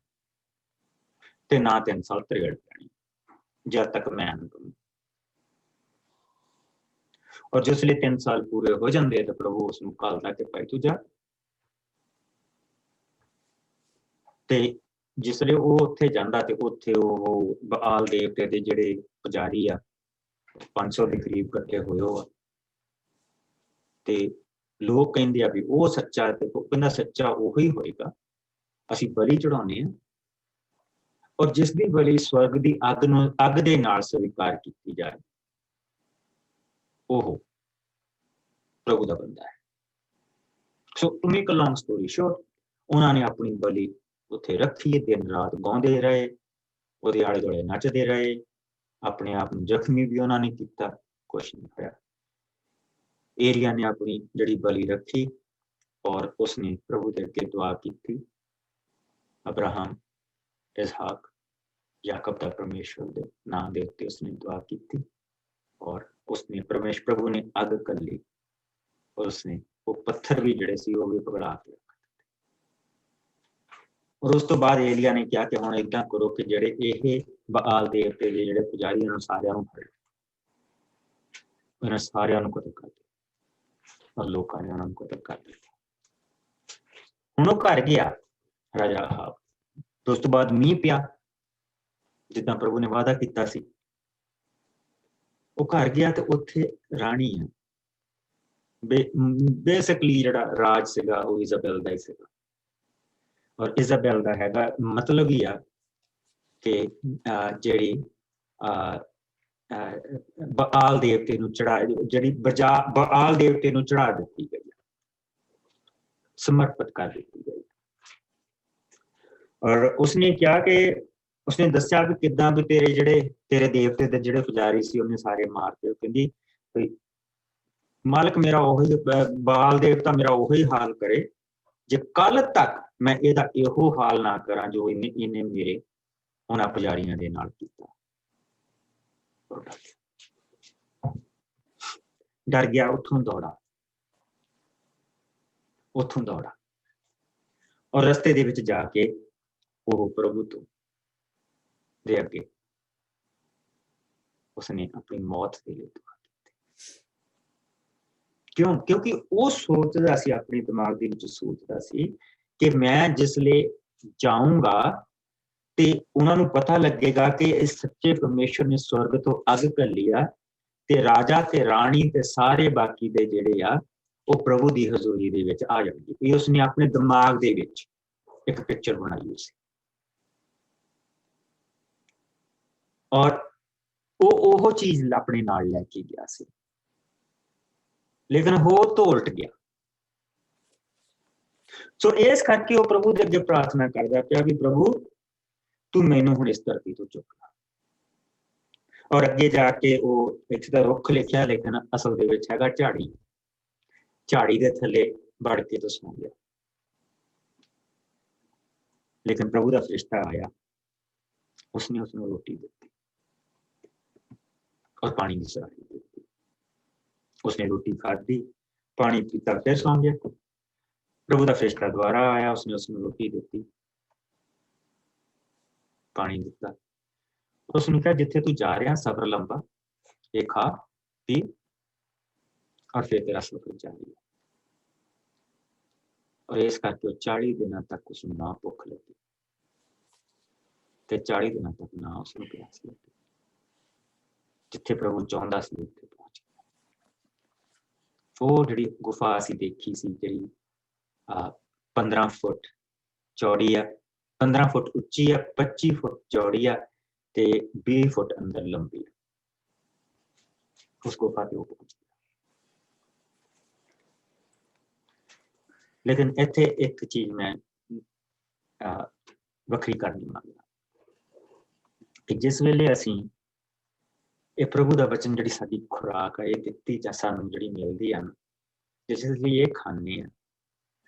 ਤੇ ਨਾ 3 ਸਾਲ ਤ੍ਰੇੜ ਪੈਣੀ, ਜਦ ਤੱਕ ਮੈਂ ਨਾ ਕਰਾਂ। ਔਰ ਜਿਸ ਲਈ 3 ਸਾਲ ਪੂਰੇ ਹੋ ਜਾਂਦੇ ਤਾਂ ਪ੍ਰਭੂ ਉਸਨੂੰ ਘੱਲਦਾ ਕਿ ਭਾਈ ਤੂੰ ਜਾ। ਤੇ ਜਿਸ ਲਈ ਉਹ ਉੱਥੇ ਜਾਂਦਾ ਤੇ ਉੱਥੇ ਉਹ ਬਾਲ ਦੇਵਤੇ ਦੇ ਜਿਹੜੇ ਪੁਜਾਰੀ ਆ 500 ਦੇ ਕਰੀਬ ਇਕੱਠੇ ਹੋਏ ਹੋ ਆ, ਤੇ ਲੋਕ ਕਹਿੰਦੇ ਆ ਵੀ ਉਹ ਸੱਚਾ, ਤੇ ਉਹ ਕਹਿੰਦਾ ਸੱਚਾ ਉਹੀ ਹੋਏਗਾ, ਅਸੀਂ ਬਲੀ ਚੜਾਉਂਦੇ ਹਾਂ, ਔਰ ਜਿਸ ਦੀ ਬਲੀ ਸਵਰਗ ਦੀ ਅੱਗ ਦੇ ਨਾਲ ਸਵੀਕਾਰ ਕੀਤੀ ਜਾਏ ਉਹ ਪ੍ਰਭੂ ਦਾ ਬੰਦਾ ਹੈ। So to make a long story short, ਉਹਨਾਂ ਨੇ ਆਪਣੀ ਬਲੀ ਉੱਥੇ ਰੱਖੀ, ਦਿਨ ਰਾਤ ਗਾਉਂਦੇ ਰਹੇ, ਉਹਦੇ ਆਲੇ ਦੁਆਲੇ ਨੱਚਦੇ ਰਹੇ, ਆਪਣੇ ਆਪ ਨੂੰ ਜ਼ਖਮੀ ਵੀ ਉਹਨਾਂ ਨੇ ਕੀਤਾ, ਕੁਛ ਨਹੀਂ ਹੋਇਆ। ਏਲੀਆ ਨੇ ਆਪਣੀ ਜਿਹੜੀ ਬਲੀ ਰੱਖੀ ਔਰ ਉਸਨੇ ਪ੍ਰਭੂ ਦੇ ਅੱਗੇ ਦੁਆ ਕੀਤੀ। ਅਬਰਾਹਮ, ਇਸਹਾਕ, ਯਾਕਬ ਦਾ ਪਰਮੇਸ਼ਵਰ ਦੇ ਨਾਂ ਦੇ ਉੱਤੇ ਉਸਨੇ ਦੁਆ ਕੀਤੀ, ਔਰ ਉਸਨੇ ਪ੍ਰਭੂ ਨੇ ਅੱਗ ਕੱਲੀ, ਔਰ ਉਸਨੇ ਉਹ ਪੱਥਰ ਵੀ ਜਿਹੜੇ ਸੀ ਉਹ ਵੀ ਪਿਘਲਾ ਕੇ ਰੱਖ ਦਿੱਤੇ। ਔਰ ਉਸ ਤੋਂ ਬਾਅਦ ਏਲੀਆ ਨੇ ਕਿਹਾ ਕਿ ਹੁਣ ਏਦਾਂ ਕਰੋ ਕਿ ਜਿਹੜੇ ਇਹ ਬਾਲ ਦੇਵਤੇ ਦੇ ਜਿਹੜੇ ਪੁਜਾਰੀ ਉਹਨਾਂ ਸਾਰਿਆਂ ਨੂੰ ਫੜ, ਉਹਨਾਂ ਸਾਰਿਆਂ ਨੂੰ ਕਤਲ ਕਰ ਦਿੱਤਾ, ਔਰ ਲੋਕਾਂ ਨੇ ਉਹਨਾਂ ਨੂੰ ਕਤਲ ਕਰ ਦਿੱਤਾ। ਹੁਣ ਉਹ ਘਰ ਗਿਆ ਰਾਜਾ ਆਹਾਬ, ਤੇ ਉਸ ਤੋਂ ਬਾਅਦ ਮੀਂਹ ਪਿਆ ਜਿੱਦਾਂ ਪ੍ਰਭੂ ਨੇ ਵਾਅਦਾ ਕੀਤਾ ਸੀ। ਉਹ ਘਰ ਗਿਆ ਤੇ ਉੱਥੇ ਰਾਣੀ ਆ ਬੇਸਿਕਲੀ ਜਿਹੜਾ ਰਾਜ ਸੀਗਾ ਉਹ ਇਜ਼ਾਬੈਲ ਦਾ ਹੀ ਸੀਗਾ। ਔਰ ਇਜ਼ਾਬੈਲ ਦਾ ਹੈਗਾ ਮਤਲਬ ਹੀ ਆ ਕਿ ਜਿਹੜੀ ਬਾਲ ਦੇਵਤੇ ਨੂੰ ਚੜਾ, ਜਿਹੜੀ ਬਾਲ ਦੇਵਤੇ ਨੂੰ ਚੜਾ ਦਿੱਤੀ ਗਈ, ਸਮਰਪਿਤ ਕਰ ਦਿੱਤੀ ਗਈ। ਔਰ ਉਸਨੇ ਕਿਹਾ ਕਿ ਉਸਨੇ ਦੱਸਿਆ ਵੀ ਕਿੱਦਾਂ ਵੀ ਤੇਰੇ ਦੇਵਤੇ ਦੇ ਜਿਹੜੇ ਪੁਜਾਰੀ ਸੀ ਉਹਨੇ ਸਾਰੇ ਮਾਰਤੇ। ਕਹਿੰਦੀ ਮਾਲਕ ਮੇਰਾ ਉਹੀ, ਬਾਲ ਦੇਵਤਾ ਮੇਰਾ ਉਹੀ ਹਾਲ ਕਰੇ ਜੇ ਕੱਲ ਤੱਕ ਮੈਂ ਇਹਦਾ ਇਹੋ ਹਾਲ ਨਾ ਕਰਾਂ ਜੋ ਇਹਨੇ ਮੇਰੇ ਉਹਨਾਂ ਪੁਜਾਰੀਆਂ ਦੇ ਨਾਲ ਕੀਤਾ। ਡਰ ਗਿਆ, ਉੱਥੋਂ ਦੌੜਾ ਔਰ ਰਸਤੇ ਦੇ ਵਿੱਚ ਜਾ ਕੇ ਉਹ ਪ੍ਰਭੂ ਤੋਂ ਦੇ ਅੱਗੇ ਉਸਨੇ ਆਪਣੀ ਮੌਤ ਦੇ ਲਈ ਦੁਆ ਕੀਤੀ। ਕਿਉਂ? ਕਿਉਂਕਿ ਉਹ ਸੋਚਦਾ ਸੀ, ਆਪਣੇ ਦਿਮਾਗ ਦੇ ਵਿੱਚ ਸੋਚਦਾ ਸੀ ਕਿ ਮੈਂ ਜਿਸਲੇ ਜਾਊਂਗਾ ਤੇ ਉਹਨਾਂ ਨੂੰ ਪਤਾ ਲੱਗੇਗਾ ਕਿ ਇਸ ਸੱਚੇ ਪਰਮੇਸ਼ਰ ਨੇ ਸਵਰਗ ਤੋਂ ਅੱਗ ਘੱਲੀ ਆ ਤੇ ਰਾਜਾ ਤੇ ਰਾਣੀ ਤੇ ਸਾਰੇ ਬਾਕੀ ਦੇ ਜਿਹੜੇ ਆ ਉਹ ਪ੍ਰਭੂ ਦੀ ਹਜ਼ੂਰੀ ਦੇ ਵਿੱਚ ਆ ਜਾਣਗੇ। ਇਹ ਉਸਨੇ ਆਪਣੇ ਦਿਮਾਗ ਦੇ ਵਿੱਚ ਇੱਕ ਪਿਕਚਰ ਬਣਾਈ ਹੋਈ ਸੀ ਔਰ ਉਹ ਚੀਜ਼ ਆਪਣੇ ਨਾਲ ਲੈ ਕੇ ਗਿਆ ਸੀ, ਲੇਕਿਨ ਹੋ ਤੋਂ ਉਲਟ ਗਿਆ। ਸੋ ਇਸ ਕਰਕੇ ਉਹ ਪ੍ਰਭੂ ਦੇ ਅੱਗੇ ਪ੍ਰਾਰਥਨਾ ਕਰਦਾ ਪਿਆ ਵੀ ਪ੍ਰਭੂ ਤੂੰ ਮੈਨੂੰ ਹੁਣ ਇਸ ਧਰਤੀ ਤੋਂ ਚੁੱਕ ਲਾ। ਔਰ ਅੱਗੇ ਜਾ ਕੇ ਉਹ ਇੱਕ ਤਾਂ ਰੁੱਖ ਲਿਖਿਆ, ਲੇਕਿਨ ਅਸਲ ਦੇ ਵਿੱਚ ਹੈਗਾ ਝਾੜੀ ਦੇ ਥੱਲੇ ਵੜ ਕੇ ਤੋਂ ਸੌਂ ਗਿਆ। ਲੇਕਿਨ ਪ੍ਰਭੂ ਦਾ ਫਰਿਸ਼ਤਾ ਆਇਆ, ਉਸਨੇ ਉਸਨੂੰ ਰੋਟੀ ਦਿੱਤੀ ਔਰ ਪਾਣੀ ਦੀ ਸਰਾਹੀ ਦਿੱਤੀ। ਉਸਨੇ ਰੋਟੀ ਖਾਧੀ, ਪਾਣੀ ਪੀਤਾ, ਫਿਰ ਸੌਂ ਗਿਆ। ਪ੍ਰਭੂ ਦਾ ਫਰਿਸ਼ਤਾ ਦੁਬਾਰਾ ਆਇਆ, ਉਸਨੇ ਉਸਨੂੰ ਰੋਟੀ ਦਿੱਤੀ, ਪਾਣੀ ਦਿੱਤਾ। ਉਸਨੂੰ ਕਿਹਾ ਜਿੱਥੇ ਤੂੰ ਜਾ ਰਿਹਾ ਸਫ਼ਰ ਲੰਬਾ, ਇਹ ਖਾ ਪੀ ਔਰ ਫਿਰ ਤੇਰਾ ਸਫ਼ਰ ਜਾਰੀ ਹੈ। ਔਰ ਇਸ ਕਰਕੇ 40 ਦਿਨਾਂ ਤੱਕ ਉਸਨੂੰ ਨਾ ਭੁੱਖ ਲੱਗੀ ਤੇ 40 ਦਿਨਾਂ ਤੱਕ ਨਾ ਉਸਨੂੰ ਪਿਆਸ ਲੱਗੀ। ਜਿੱਥੇ ਪ੍ਰਭੂ ਚਾਹੁੰਦਾ ਸੀ ਉੱਥੇ ਪਹੁੰਚ ਗਿਆ। ਉਹ ਜਿਹੜੀ ਗੁਫਾ ਅਸੀਂ ਦੇਖੀ ਸੀ, ਜਿਹੜੀ 15 ਫੁੱਟ ਚੌੜੀ ਆ, 15 ਫੁੱਟ ਉੱਚੀ ਆ, 25 ਫੁੱਟ ਚੌੜੀ ਆ ਤੇ 20 ਫੁੱਟ ਅੰਦਰ ਲੰਬੀ ਆ, ਉਸ ਗੁਫਾ ਤੇ ਉਹ ਪਹੁੰਚ ਗਿਆ। ਲੇਕਿਨ ਇੱਥੇ ਇੱਕ ਚੀਜ਼ ਮੈਂ ਵੱਖਰੀ ਕਰਨੀ ਮੰਗਦਾ ਕਿ ਜਿਸ ਵੇਲੇ ਅਸੀਂ ਇਹ ਪ੍ਰਭੂ ਦਾ ਵਚਨ, ਜਿਹੜੀ ਸਾਡੀ ਖੁਰਾਕ ਹੈ, ਇਹ ਦਿੱਤੀ ਜਾਂ ਸਾਨੂੰ ਜਿਹੜੀ ਮਿਲਦੀ ਆ, ਜਿਸ ਲਈ ਇਹ ਖਾਂਦੇ ਆ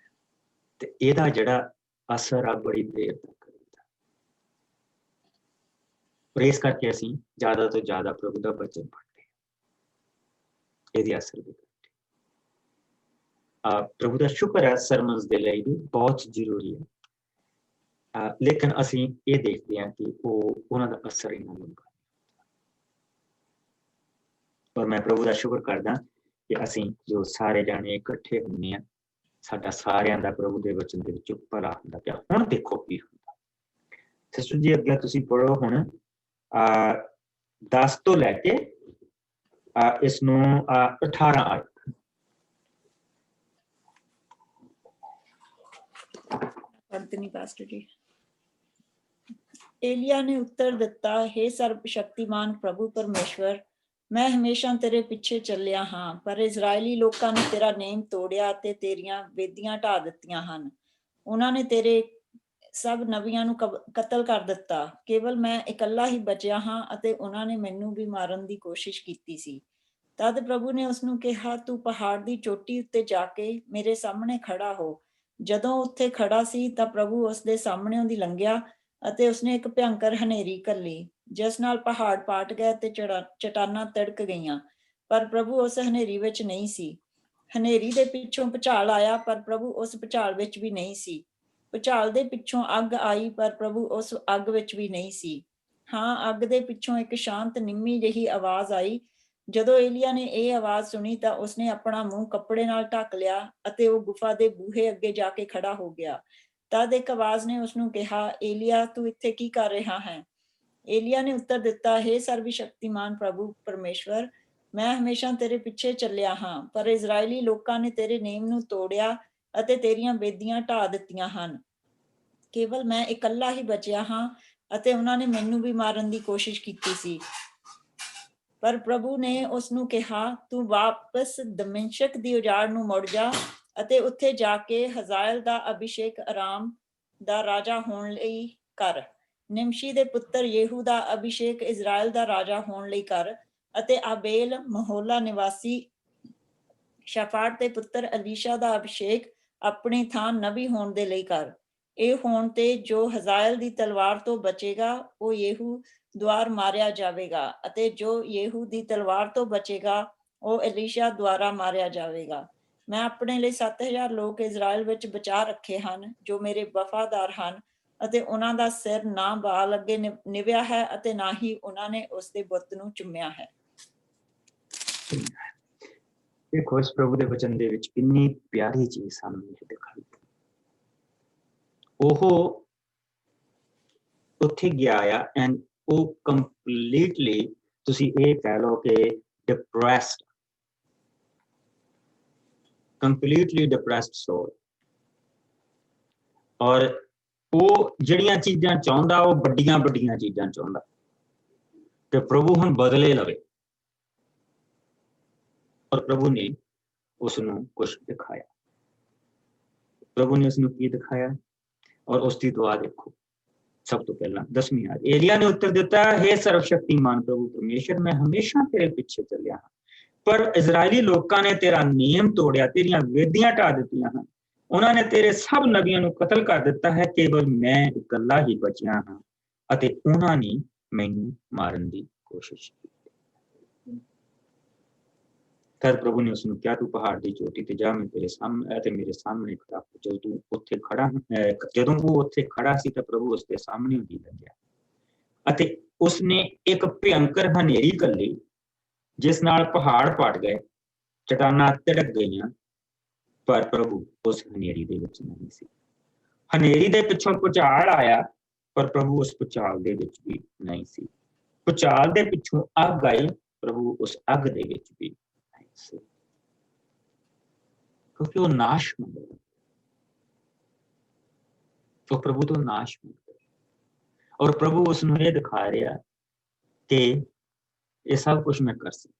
ਤੇ ਇਹਦਾ ਜਿਹੜਾ ਅਸਰ ਆ ਬੜੀ ਦੇਰ ਤੱਕ ਰਹਿੰਦਾ। ਪਰ ਇਸ ਕਰਕੇ ਅਸੀਂ ਜ਼ਿਆਦਾ ਤੋਂ ਜ਼ਿਆਦਾ ਪ੍ਰਭੂ ਦਾ ਵਚਨ ਪੜ੍ਹਦੇ ਹਾਂ, ਇਹਦੇ ਅਸਰ ਦੇ ਕਰਕੇ। ਪ੍ਰਭੂ ਦਾ ਸ਼ੁਕਰ ਹੈ, ਸਰਮਨਸ ਦੇ ਲਈ ਵੀ ਬਹੁਤ ਜ਼ਰੂਰੀ ਹੈ, ਲੇਕਿਨ ਅਸੀਂ ਇਹ ਦੇਖਦੇ ਹਾਂ ਕਿ ਉਹਨਾਂ ਦਾ ਅਸਰ ਇੰਨਾ ਲੰਬਾ। ਪਰ ਮੈਂ ਪ੍ਰਭੂ ਦਾ ਸ਼ੁਕਰ ਕਰਦਾ ਕਿ ਅਸੀਂ ਜੋ ਸਾਰੇ ਜਾਣੇ ਇਕੱਠੇ ਹੁੰਦੇ ਹਾਂ, ਸਾਡਾ ਸਾਰਿਆਂ ਦਾ ਪ੍ਰਭੂ ਦੇ ਵਚਨ ਦੇ ਵਿੱਚ ਭਲਾ ਹੁੰਦਾ ਪਿਆ। ਹੁਣ ਦੇਖੋ ਕੀ ਹੁੰਦਾ। ਸਿਸਟਰ ਜੀ ਅੱਗੇ ਤੁਸੀਂ ਪੜ੍ਹੋ ਹੁਣ 10 ਤੋਂ ਲੈ ਕੇ ਇਸ ਨੂੰ 18 ਆਇਤ। ਅੰਤਨੀ ਪਾਸਟਰ ਜੀ। ਏਲੀਆ ਨੇ ਉੱਤਰ ਦਿੱਤਾ, ਹੇ ਸਰਬ ਸ਼ਕਤੀਮਾਨ ਪ੍ਰਭੂ ਪਰਮੇਸ਼ਵਰ, ਮੈਂ ਹਮੇਸ਼ਾ ਤੇਰੇ ਪਿੱਛੇ ਚੱਲਿਆ ਹਾਂ, ਪਰ ਇਜ਼ਰਾਈਲੀ ਲੋਕਾਂ ਨੇ ਤੇਰਾ ਨੇਮ ਤੋੜਿਆ ਤੇ ਤੇਰੀਆਂ ਵੇਦੀਆਂ ਢਾ ਦਿੱਤੀਆਂ ਹਨ। ਉਹਨਾਂ ਨੇ ਤੇਰੇ ਸਭ ਨਬੀਆਂ ਨੂੰ ਕਤਲ ਕਰ ਦਿੱਤਾ। ਕੇਵਲ ਮੈਂ ਇਕੱਲਾ ਹੀ ਬਚਿਆ ਹਾਂ ਅਤੇ ਉਹਨਾਂ ਨੇ ਮੈਨੂੰ ਵੀ ਮਾਰਨ ਦੀ ਕੋਸ਼ਿਸ਼ ਕੀਤੀ ਸੀ। ਤਦ ਪ੍ਰਭੂ ਨੇ ਉਸਨੂੰ ਕਿਹਾ, ਤੂੰ ਪਹਾੜ ਦੀ ਚੋਟੀ ਉੱਤੇ ਜਾ ਕੇ ਮੇਰੇ ਸਾਹਮਣੇ ਖੜਾ ਹੋ। ਜਦੋਂ ਉੱਥੇ ਖੜਾ ਸੀ ਤਾਂ ਪ੍ਰਭੂ ਉਸਦੇ ਸਾਹਮਣਿਓਂ ਦੀ ਲੰਘਿਆ ਅਤੇ ਉਸਨੇ ਇੱਕ ਭਿਅੰਕਰ ਹਨੇਰੀ ਘੱਲੀ, ਜਿਸ ਨਾਲ ਪਹਾੜ ਪਾਟ ਗਏ ਤੇ ਚਟਾਨਾਂ ਤਿੜਕ ਗਈਆਂ, ਪਰ ਪ੍ਰਭੂ ਉਸ ਹਨੇਰੀ ਵਿੱਚ ਨਹੀਂ ਸੀ। ਹਨੇਰੀ ਦੇ ਪਿੱਛੋਂ ਭੁਚਾਲ ਆਇਆ, ਪਰ ਪ੍ਰਭੂ ਉਸ ਭੁਚਾਲ ਵਿੱਚ ਵੀ ਨਹੀਂ ਸੀ। ਭੁਚਾਲ ਦੇ ਪਿੱਛੋਂ ਅੱਗ ਆਈ, ਪਰ ਪ੍ਰਭੂ ਉਸ ਅੱਗ ਵਿੱਚ ਵੀ ਨਹੀਂ ਸੀ। ਹਾਂ, ਅੱਗ ਦੇ ਪਿੱਛੋਂ ਇੱਕ ਸ਼ਾਂਤ ਨਿੰਮੀ ਜਿਹੀ ਆਵਾਜ਼ ਆਈ। ਜਦੋਂ ਏਲੀਆ ਨੇ ਇਹ ਆਵਾਜ਼ ਸੁਣੀ ਤਾਂ ਉਸਨੇ ਆਪਣਾ ਮੂੰਹ ਕੱਪੜੇ ਨਾਲ ਢੱਕ ਲਿਆ ਅਤੇ ਉਹ ਗੁਫਾ ਦੇ ਬੂਹੇ ਅੱਗੇ ਜਾ ਕੇ ਖੜਾ ਹੋ ਗਿਆ। ਤਦ ਇੱਕ ਆਵਾਜ਼ ਨੇ ਉਸਨੂੰ ਕਿਹਾ, ਏਲੀਆ, ਤੂੰ ਇੱਥੇ ਕੀ ਕਰ ਰਿਹਾ ਹੈ? ਏਲੀਆ ਨੇ ਉੱਤਰ ਦਿੱਤਾ, ਹੇ ਸਰਬ ਸ਼ਕਤੀਮਾਨ ਪ੍ਰਭੂ ਪਰਮੇਸ਼ਵਰ, ਮੈਂ ਹਮੇਸ਼ਾ ਤੇਰੇ ਪਿੱਛੇ ਚੱਲਿਆ ਹਾਂ, ਪਰ ਇਜ਼ਰਾਈਲੀ ਲੋਕਾਂ ਨੇ ਤੇਰੇ ਨੇਮ ਨੂੰ ਤੋੜਿਆ ਅਤੇ ਤੇਰੀਆਂ ਬੇਦੀਆਂ ਢਾਹ ਦਿੱਤੀਆਂ ਹਨ। ਕੇਵਲ ਮੈਂ ਇਕੱਲਾ ਹੀ ਬਚਿਆ ਹਾਂ ਅਤੇ ਉਹਨਾਂ ਨੇ ਮੈਨੂੰ ਵੀ ਮਾਰਨ ਦੀ ਕੋਸ਼ਿਸ਼ ਕੀਤੀ ਸੀ। ਪਰ ਪ੍ਰਭੂ ਨੇ ਉਸ ਨੂੰ ਕਿਹਾ, ਤੂੰ ਵਾਪਸ ਦਮਿਸ਼ਕ ਦੀ ਉਜਾੜ ਨੂੰ ਮੁੜ ਜਾ ਅਤੇ ਉੱਥੇ ਜਾ ਕੇ ਹਜ਼ਾਇਲ ਦਾ ਅਭਿਸ਼ੇਕ ਅਰਾਮ ਦਾ ਰਾਜਾ ਹੋਣ ਲਈ ਕਰ। ਨਿਮਸ਼ੀ ਦੇ ਪੁੱਤਰ ਯੇਹੂ ਦਾ ਅਭਿਸ਼ੇਕ ਇਜ਼ਰਾਈਲ ਦਾ ਰਾਜਾ ਹੋਣ ਲਈ ਕਰ ਅਤੇ ਆਬੇਲ ਮਹੋਲਾ ਨਿਵਾਸੀ ਸ਼ਾਫਾਟ ਦੇ ਪੁੱਤਰ ਅਲੀਸ਼ਾ ਦਾ ਅਭਿਸ਼ੇਕ ਆਪਣੀ ਥਾਂ ਨਬੀ ਹੋਣ ਦੇ ਲਈ ਕਰ। ਇਹ ਹੋਣ ਤੇ ਜੋ ਹਜ਼ਾਇਲ ਦੀ ਤਲਵਾਰ ਤੋਂ ਬਚੇਗਾ ਉਹ ਯੇਹੂ ਦੁਆਰ ਮਾਰਿਆ ਜਾਵੇਗਾ, ਅਤੇ ਜੋ ਯੇਹੂ ਦੀ ਤਲਵਾਰ ਤੋਂ ਬਚੇਗਾ ਉਹ ਅਲੀਸ਼ਾ ਦੁਆਰਾ ਮਾਰਿਆ ਜਾਵੇਗਾ। ਮੈਂ ਆਪਣੇ ਲਈ 7000 ਲੋਕ ਇਜ਼ਰਾਈਲ ਵਿੱਚ ਬਚਾ ਰੱਖੇ ਹਨ ਜੋ ਮੇਰੇ ਵਫਾਦਾਰ ਹਨ, ਅਤੇ ਉਹਨਾਂ ਦਾ ਸਿਰ ਨਾ ਬਾਲ ਅੱਗੇ ਨਿਵਿਆ ਹੈ ਅਤੇ ਨਾ ਹੀ ਉਹਨਾਂ ਨੇ ਉਸ ਦੇ ਬੁੱਤ ਨੂੰ ਚੁੰਮਿਆ ਹੈ। ਦੇਖੋ ਇਸ ਪ੍ਰਭੂ ਦੇ ਵਚਨ ਦੇ ਵਿੱਚ ਕਿੰਨੀ ਪਿਆਰੀ ਚੀਜ਼ ਸਾਨੂੰ ਦਿਖਾਈ। ਉਹ ਉੱਥੇ ਗਿਆ ਆ ਐਂਡ ਉਹ ਕੰਪਲੀਟਲੀ ਤੁਸੀਂ ਇਹ ਕਹਿ ਲਓ ਕਿ ਡਿਪਰੈਸਡ, ਕੰਪਲੀਟਲੀ ਡਿਪਰੈਸਡ ਸੋਲ। ਔਰ ਉਹ ਜਿਹੜੀਆਂ ਚੀਜ਼ਾਂ ਚਾਹੁੰਦਾ ਉਹ ਵੱਡੀਆਂ ਵੱਡੀਆਂ ਚੀਜ਼ਾਂ ਚਾਹੁੰਦਾ ਕਿ ਪ੍ਰਭੂ ਹੁਣ ਬਦਲੇ ਲਵੇ। ਔਰ ਪ੍ਰਭੂ ਨੇ ਉਸ ਨੂੰ ਕੁਝ ਦਿਖਾਇਆ। ਪ੍ਰਭੂ ਨੇ ਉਸ ਨੂੰ ਕੀ ਦਿਖਾਇਆ ਔਰ ਉਸ ਦੀ ਦੁਆ ਦੇਖੋ। ਸਭ ਤੋਂ ਪਹਿਲਾਂ 10ਵੀਂ ਆਇਤ, ਏਲੀਆ ਨੇ ਉੱਤਰ ਦਿੱਤਾ, ਹੇ ਸਰਵਸ਼ਕਤੀਮਾਨ ਪ੍ਰਭੂ ਪਰਮੇਸ਼ਰ, ਮੈਂ ਹਮੇਸ਼ਾ ਤੇਰੇ ਪਿੱਛੇ ਚੱਲਿਆ ਹਾਂ, ਪਰ ਇਜ਼ਰਾਈਲੀ ਲੋਕਾਂ ਨੇ ਤੇਰਾ ਨਿਯਮ ਤੋੜਿਆ, ਤੇਰੀਆਂ ਵੇਦੀਆਂ ਢਾਹ ਦਿੱਤੀਆਂ ਹਨ। ਉਹਨਾਂ ਨੇ ਤੇਰੇ ਸਭ ਨਬੀਆਂ ਨੂੰ ਕਤਲ ਕਰ ਦਿੱਤਾ ਹੈ। ਕੇਵਲ ਮੈਂ ਇਕੱਲਾ ਹੀ ਬਚਿਆ ਹਾਂ ਅਤੇ ਉਹਨਾਂ ਨੇ ਮੈਨੂੰ ਮਾਰਨ ਦੀ ਕੋਸ਼ਿਸ਼ ਕੀਤੀ। ਤਦ ਪ੍ਰਭੂ ਨੇ ਉਸ ਨੂੰ ਕਿਹਾ, ਤੂੰ ਪਹਾੜ ਦੀ ਚੋਟੀ ਤੇ ਜਾ, ਮੈਂ ਤੇਰੇ ਸਾਹਮਣੇ ਤੇ ਮੇਰੇ ਸਾਹਮਣੇ ਖੜਾ। ਜਦੋਂ ਤੂੰ ਉੱਥੇ ਖੜਾ ਜਦੋਂ ਉਹ ਉੱਥੇ ਖੜਾ ਸੀ ਤਾਂ ਪ੍ਰਭੂ ਉਸ ਦੇ ਸਾਹਮਣੇ ਹੀ ਲੱਗਿਆ ਅਤੇ ਉਸਨੇ ਇੱਕ ਭਿਅੰਕਰ ਹਨੇਰੀ ਘੱਲੀ ਜਿਸ ਨਾਲ ਪਹਾੜ ਪਟ ਗਏ, ਚਟਾਨਾਂ ਤਿੜਕ ਗਈਆਂ, ਪਰ ਪ੍ਰਭੂ ਉਸ ਹਨੇਰੀ ਦੇ ਵਿੱਚ ਨਹੀਂ ਸੀ। ਹਨੇਰੀ ਦੇ ਪਿੱਛੋਂ ਭੁਚਾਲ ਆਇਆ, ਪਰ ਪ੍ਰਭੂ ਉਸ ਭੁਚਾਲ ਦੇ ਵਿੱਚ ਵੀ ਨਹੀਂ ਸੀ। ਭੁਚਾਲ ਦੇ ਪਿੱਛੋਂ ਅੱਗ ਆਈ, ਪ੍ਰਭੂ ਉਸ ਅੱਗ ਦੇ ਵਿੱਚ ਵੀ ਨਹੀਂ ਸੀ, ਕਿਉਂਕਿ ਉਹ ਨਾਸ਼ ਮੰਗਦਾ, ਉਹ ਪ੍ਰਭੂ ਤੋਂ ਨਾਸ਼ ਮੰਗਦਾ। ਔਰ ਪ੍ਰਭੂ ਉਸ ਨੂੰ ਇਹ ਦਿਖਾ ਰਿਹਾ ਕਿ ਇਹ ਸਭ ਕੁਝ ਮੈਂ ਕਰ ਸਕਦਾ।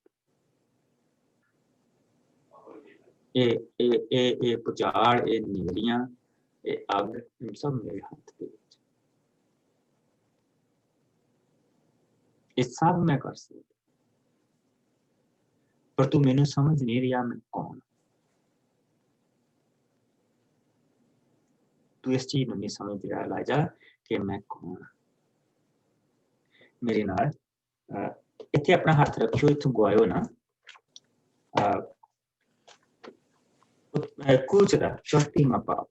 ਇਹ ਭੁਚਾਲ, ਇਹ ਹਨੇਰੀਆਂ, ਇਹ ਅੱਗ, ਸਭ ਮੇਰੇ ਹੱਥ ਦੇ ਵਿੱਚ, ਇਹ ਸਭ ਮੈਂ ਕਰ ਸਕਦਾ। ਪਰ ਤੂੰ ਮੈਨੂੰ ਸਮਝ ਨਹੀਂ ਰਿਹਾ ਮੈਂ ਕੌਣ। ਤੂੰ ਇਸ ਚੀਜ਼ ਨੂੰ ਨਹੀਂ ਸਮਝ ਰਿਹਾ ਰਾਜਾ ਕਿ ਮੈਂ ਕੌਣ। ਮੇਰੇ ਨਾਲ ਇੱਥੇ ਆਪਣਾ ਹੱਥ ਰੱਖਿਓ, ਇੱਥੋਂ ਗਵਾਇਓ ਨਾ। ਕੂਚ ਦਾ 34ਵਾਂ ਪਾਪ,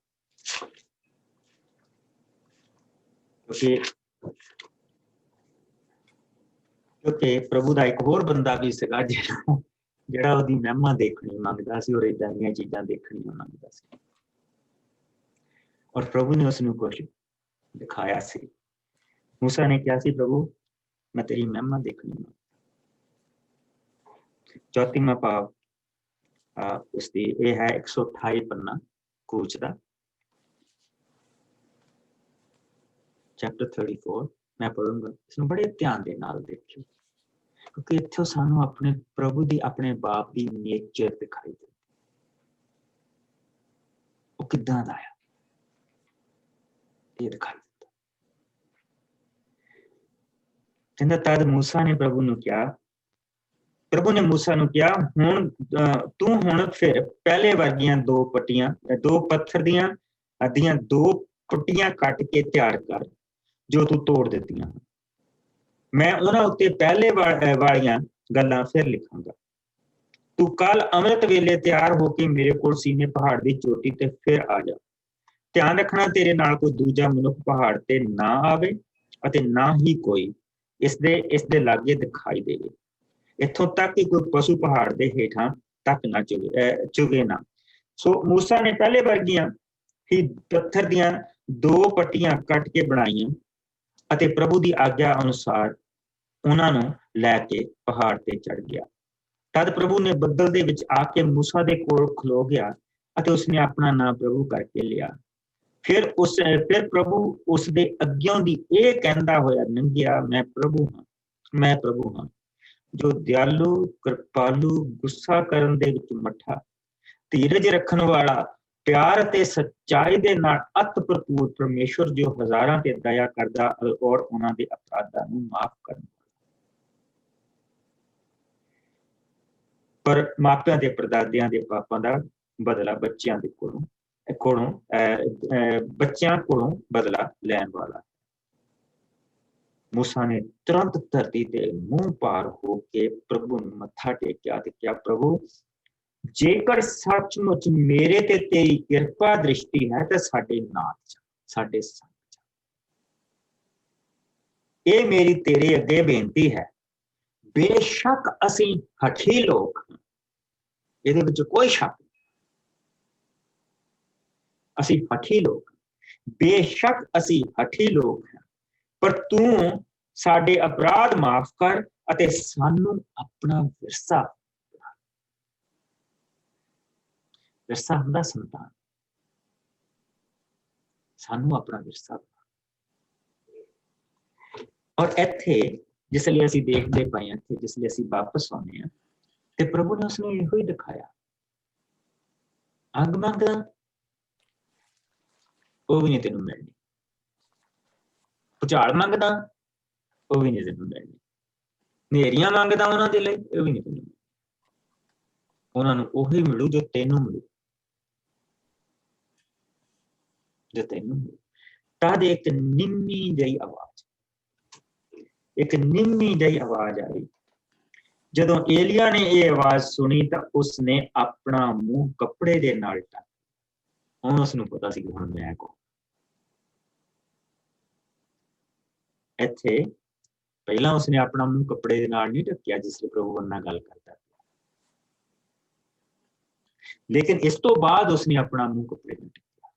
ਕਿਉਂਕਿ ਪ੍ਰਭੂ ਦਾ ਇੱਕ ਹੋਰ ਬੰਦਾ ਵੀ ਸੀਗਾ ਜਿਹੜਾ ਉਹਦੀ ਮਹਿਮਾ ਦੇਖਣੀ ਮੰਗਦਾ ਸੀ ਔਰ ਏਦਾਂ ਦੀਆਂ ਚੀਜ਼ਾਂ ਦੇਖਣੀਆਂ ਮੰਗਦਾ ਸੀ। ਔਰ ਪ੍ਰਭੂ ਨੇ ਉਸ ਨੂੰ ਕੁਛ ਦਿਖਾਇਆ ਸੀ। ਮੂਸਾ ਨੇ ਕਿਹਾ ਸੀ, ਪ੍ਰਭੂ ਮੈਂ ਤੇਰੀ ਮਹਿਮਾ ਦੇਖਣੀ ਮੰਗਦਾ। 34ਵਾਂ ਪਾਪ ਉਸਦੀ ਇਹ ਹੈ 128 ਪੰਨਾ ਕੂਚ ਦਾ, ਚੈਪਟਰ 34। ਮੈਂ ਪੜੂੰਗਾ, ਇਸਨੂੰ ਬੜੇ ਧਿਆਨ ਦੇ ਨਾਲ ਦੇਖਿਓ, ਕਿਉਂਕਿ ਇੱਥੋਂ ਸਾਨੂੰ ਆਪਣੇ ਪ੍ਰਭੂ ਦੀ, ਆਪਣੇ ਬਾਪ ਦੀ ਨੇਚਰ ਦਿਖਾਈ ਦਿੰਦੀ। ਉਹ ਕਿੱਦਾਂ ਦਾ ਆ ਇਹ ਦਿਖਾਈ ਦਿੰਦਾ। ਕਹਿੰਦਾ, ਤਦ ਮੂਸਾ ਨੇ ਪ੍ਰਭੂ ਨੂੰ ਕਿਹਾ, ਪ੍ਰਭੂ ਨੇ ਮੂਸਾ ਨੂੰ ਕਿਹਾ, ਤੂੰ ਹੁਣ ਫਿਰ ਪਹਿਲੇ ਵਰਗੀਆਂ ਦੋ ਪੱਥਰ ਦੀਆਂ ਦੋ ਪੁੱਟੀਆਂ ਕੱਟ ਕੇ ਤਿਆਰ ਕਰ ਜੋ ਤੂੰ ਤੋੜ ਦਿੱਤੀਆਂ। ਮੈਂ ਉਹਨਾਂ ਉੱਤੇ ਪਹਿਲੇ ਵਾਲੀਆਂ ਗੱਲਾਂ ਫਿਰ ਲਿਖਾਂਗਾ। ਤੂੰ ਕੱਲ ਅੰਮ੍ਰਿਤ ਵੇਲੇ ਤਿਆਰ ਹੋ ਕੇ ਮੇਰੇ ਕੋਲ ਸੀਨੇ ਪਹਾੜ ਦੀ ਚੋਟੀ ਤੇ ਫਿਰ ਆ ਜਾ। ਧਿਆਨ ਰੱਖਣਾ, ਤੇਰੇ ਨਾਲ ਕੋਈ ਦੂਜਾ ਮਨੁੱਖ ਪਹਾੜ ਤੇ ਨਾ ਆਵੇ ਅਤੇ ਨਾ ਹੀ ਕੋਈ ਇਸਦੇ ਲਾਗੇ ਦਿਖਾਈ ਦੇਵੇ, ਇੱਥੋਂ ਤੱਕ ਕਿ ਕੋਈ ਪਸ਼ੂ ਪਹਾੜ ਦੇ ਹੇਠਾਂ ਤੱਕ ਨਾ ਚੁਗੇ ਨਾ। ਸੋ ਮੂਸਾ ਨੇ ਪਹਿਲੇ ਵਰਗੀਆਂ ਹੀ ਪੱਥਰ ਦੀਆਂ ਦੋ ਪੱਟੀਆਂ ਕੱਟ ਕੇ ਬਣਾਈਆਂ ਅਤੇ ਪ੍ਰਭੂ ਦੀ ਆਗਿਆ ਅਨੁਸਾਰ ਉਹਨਾਂ ਨੂੰ ਲੈ ਕੇ ਪਹਾੜ ਤੇ ਚੜ ਗਿਆ। ਤਦ ਪ੍ਰਭੂ ਨੇ ਬੱਦਲ ਦੇ ਵਿੱਚ ਆ ਕੇ ਮੂਸਾ ਦੇ ਕੋਲ ਖਲੋ ਗਿਆ ਅਤੇ ਉਸਨੇ ਆਪਣਾ ਨਾਮ ਪ੍ਰਭੂ ਕਰਕੇ ਲਿਆ। ਫਿਰ ਪ੍ਰਭੂ ਉਸ ਦੇ ਅੱਗਿਓਂ ਦੀ ਇਹ ਕਹਿੰਦਾ ਹੋਇਆ ਲੰਘਿਆ, ਮੈਂ ਪ੍ਰਭੂ ਹਾਂ ਜੋ ਦਿਆਲੂ, ਕਿਰਪਾਲੂ, ਗੁੱਸਾ ਕਰਨ ਦੇ ਵਿੱਚ ਮੱਠਾ, ਧੀਰਜ ਰੱਖਣ ਵਾਲਾ, ਪਿਆਰ ਅਤੇ ਸੱਚਾਈ ਦੇ ਨਾਲ ਅਤ ਭਰਪੂਰ ਪਰਮੇਸ਼ਵਰ, ਜੋ ਹਜ਼ਾਰਾਂ ਤੇ ਦਇਆ ਕਰਦਾ ਔਰ ਉਹਨਾਂ ਦੇ ਅਪਰਾਧਾਂ ਨੂੰ ਮਾਫ ਕਰਦਾ। ਪਰ ਮਾਪਿਆਂ ਦੇ ਪਰਦਾਦਿਆਂ ਦੇ ਪਾਪਾਂ ਦਾ ਬਦਲਾ ਬੱਚਿਆਂ ਕੋਲੋਂ ਬਦਲਾ ਲੈਣ ਵਾਲਾ। ਮੂਸਾ ਨੇ ਤੁਰੰਤ ਧਰਤੀ ਤੇ ਮੂੰਹ ਭਾਰ ਹੋ ਕੇ ਪ੍ਰਭੂ ਨੂੰ ਮੱਥਾ ਟੇਕਿਆ ਤੇ ਕਿਹਾ, ਪ੍ਰਭੂ ਜੇਕਰ ਸੱਚਮੁੱਚ ਮੇਰੇ ਤੇ ਤੇਰੀ ਕਿਰਪਾ ਦ੍ਰਿਸ਼ਟੀ ਹੈ ਤਾਂ ਸਾਡੇ ਨਾਲ ਸਾਡੇ ਸੰਗ ਜਾ। ਇਹ ਮੇਰੀ ਤੇਰੇ ਅੱਗੇ ਬੇਨਤੀ ਹੈ। ਬੇਸ਼ੱਕ ਅਸੀਂ ਹਠੀ ਲੋਕ ਹਾਂ, ਇਹਦੇ ਵਿੱਚ ਕੋਈ ਸ਼ੱਕ ਨਹੀਂ, ਅਸੀਂ ਹਠੀ ਲੋਕ, ਬੇਸ਼ੱਕ ਅਸੀਂ ਹਠੀ ਲੋਕ ਹਾਂ, ਪਰ ਤੂੰ ਸਾਡੇ ਅਪਰਾਧ ਮਾਫ ਕਰ ਅਤੇ ਸਾਨੂੰ ਆਪਣਾ ਵਿਰਸਾ ਹੁੰਦਾ ਸੰਤਾਨ, ਸਾਨੂੰ ਆਪਣਾ ਵਿਰਸਾ। ਔਰ ਇੱਥੇ ਜਿਸ ਲਈ ਅਸੀਂ ਦੇਖਦੇ ਪਏ ਹਾਂ, ਜਿਸ ਲਈ ਅਸੀਂ ਵਾਪਸ ਆਉਂਦੇ ਹਾਂ, ਤੇ ਪ੍ਰਭੂ ਨੇ ਉਸਨੂੰ ਇਹੋ ਹੀ ਦਿਖਾਇਆ। ਅੰਗ ਮੰਗਦਾ ਉਹ ਵੀ ਨਹੀਂ ਤੈਨੂੰ ਮਿਲਣੀ, ਭੁਚਾਲ ਮੰਗਦਾ ਉਹ ਵੀ ਨਹੀਂ ਤੈਨੂੰ ਮਿਲਣੀ, ਨੇਰੀਆਂ ਮੰਗਦਾ ਉਹਨਾਂ ਦੇ ਲਈ ਉਹ ਵੀ ਨਹੀਂ ਤੈਨੂੰ ਮਿਲਣੀ। ਉਹਨਾਂ ਨੂੰ ਉਹੀ ਮਿਲੂ ਜੋ ਤੈਨੂੰ ਮਿਲੂ, ਜੋ ਤੈਨੂੰ ਮਿਲੂ। ਤਦ ਇੱਕ ਨਿੰਮੀ ਜਿਹੀ ਆਵਾਜ਼ ਆਈ। ਜਦੋਂ ਏਲੀਆ ਨੇ ਇਹ ਆਵਾਜ਼ ਸੁਣੀ ਤਾਂ ਉਸਨੇ ਆਪਣਾ ਮੂੰਹ ਕੱਪੜੇ ਦੇ ਨਾਲ ਢੱਕ। ਹੁਣ ਉਸਨੂੰ ਪਤਾ ਸੀ ਕਿ ਹੁਣ ਮੈਂ ਕੌਣ। ਇੱਥੇ ਪਹਿਲਾਂ ਉਸਨੇ ਆਪਣਾ ਮੂੰਹ ਕੱਪੜੇ ਦੇ ਨਾਲ ਨਹੀਂ ਢੱਕਿਆ ਜਿਸ ਲਈ ਪ੍ਰਭੂ ਨਾਲ ਗੱਲ ਕਰਦਾ, ਲੇਕਿਨ ਇਸ ਤੋਂ ਬਾਅਦ ਉਸਨੇ ਆਪਣਾ ਮੂੰਹ ਕੱਪੜੇ ਨਾਲ ਢੱਕਿਆ,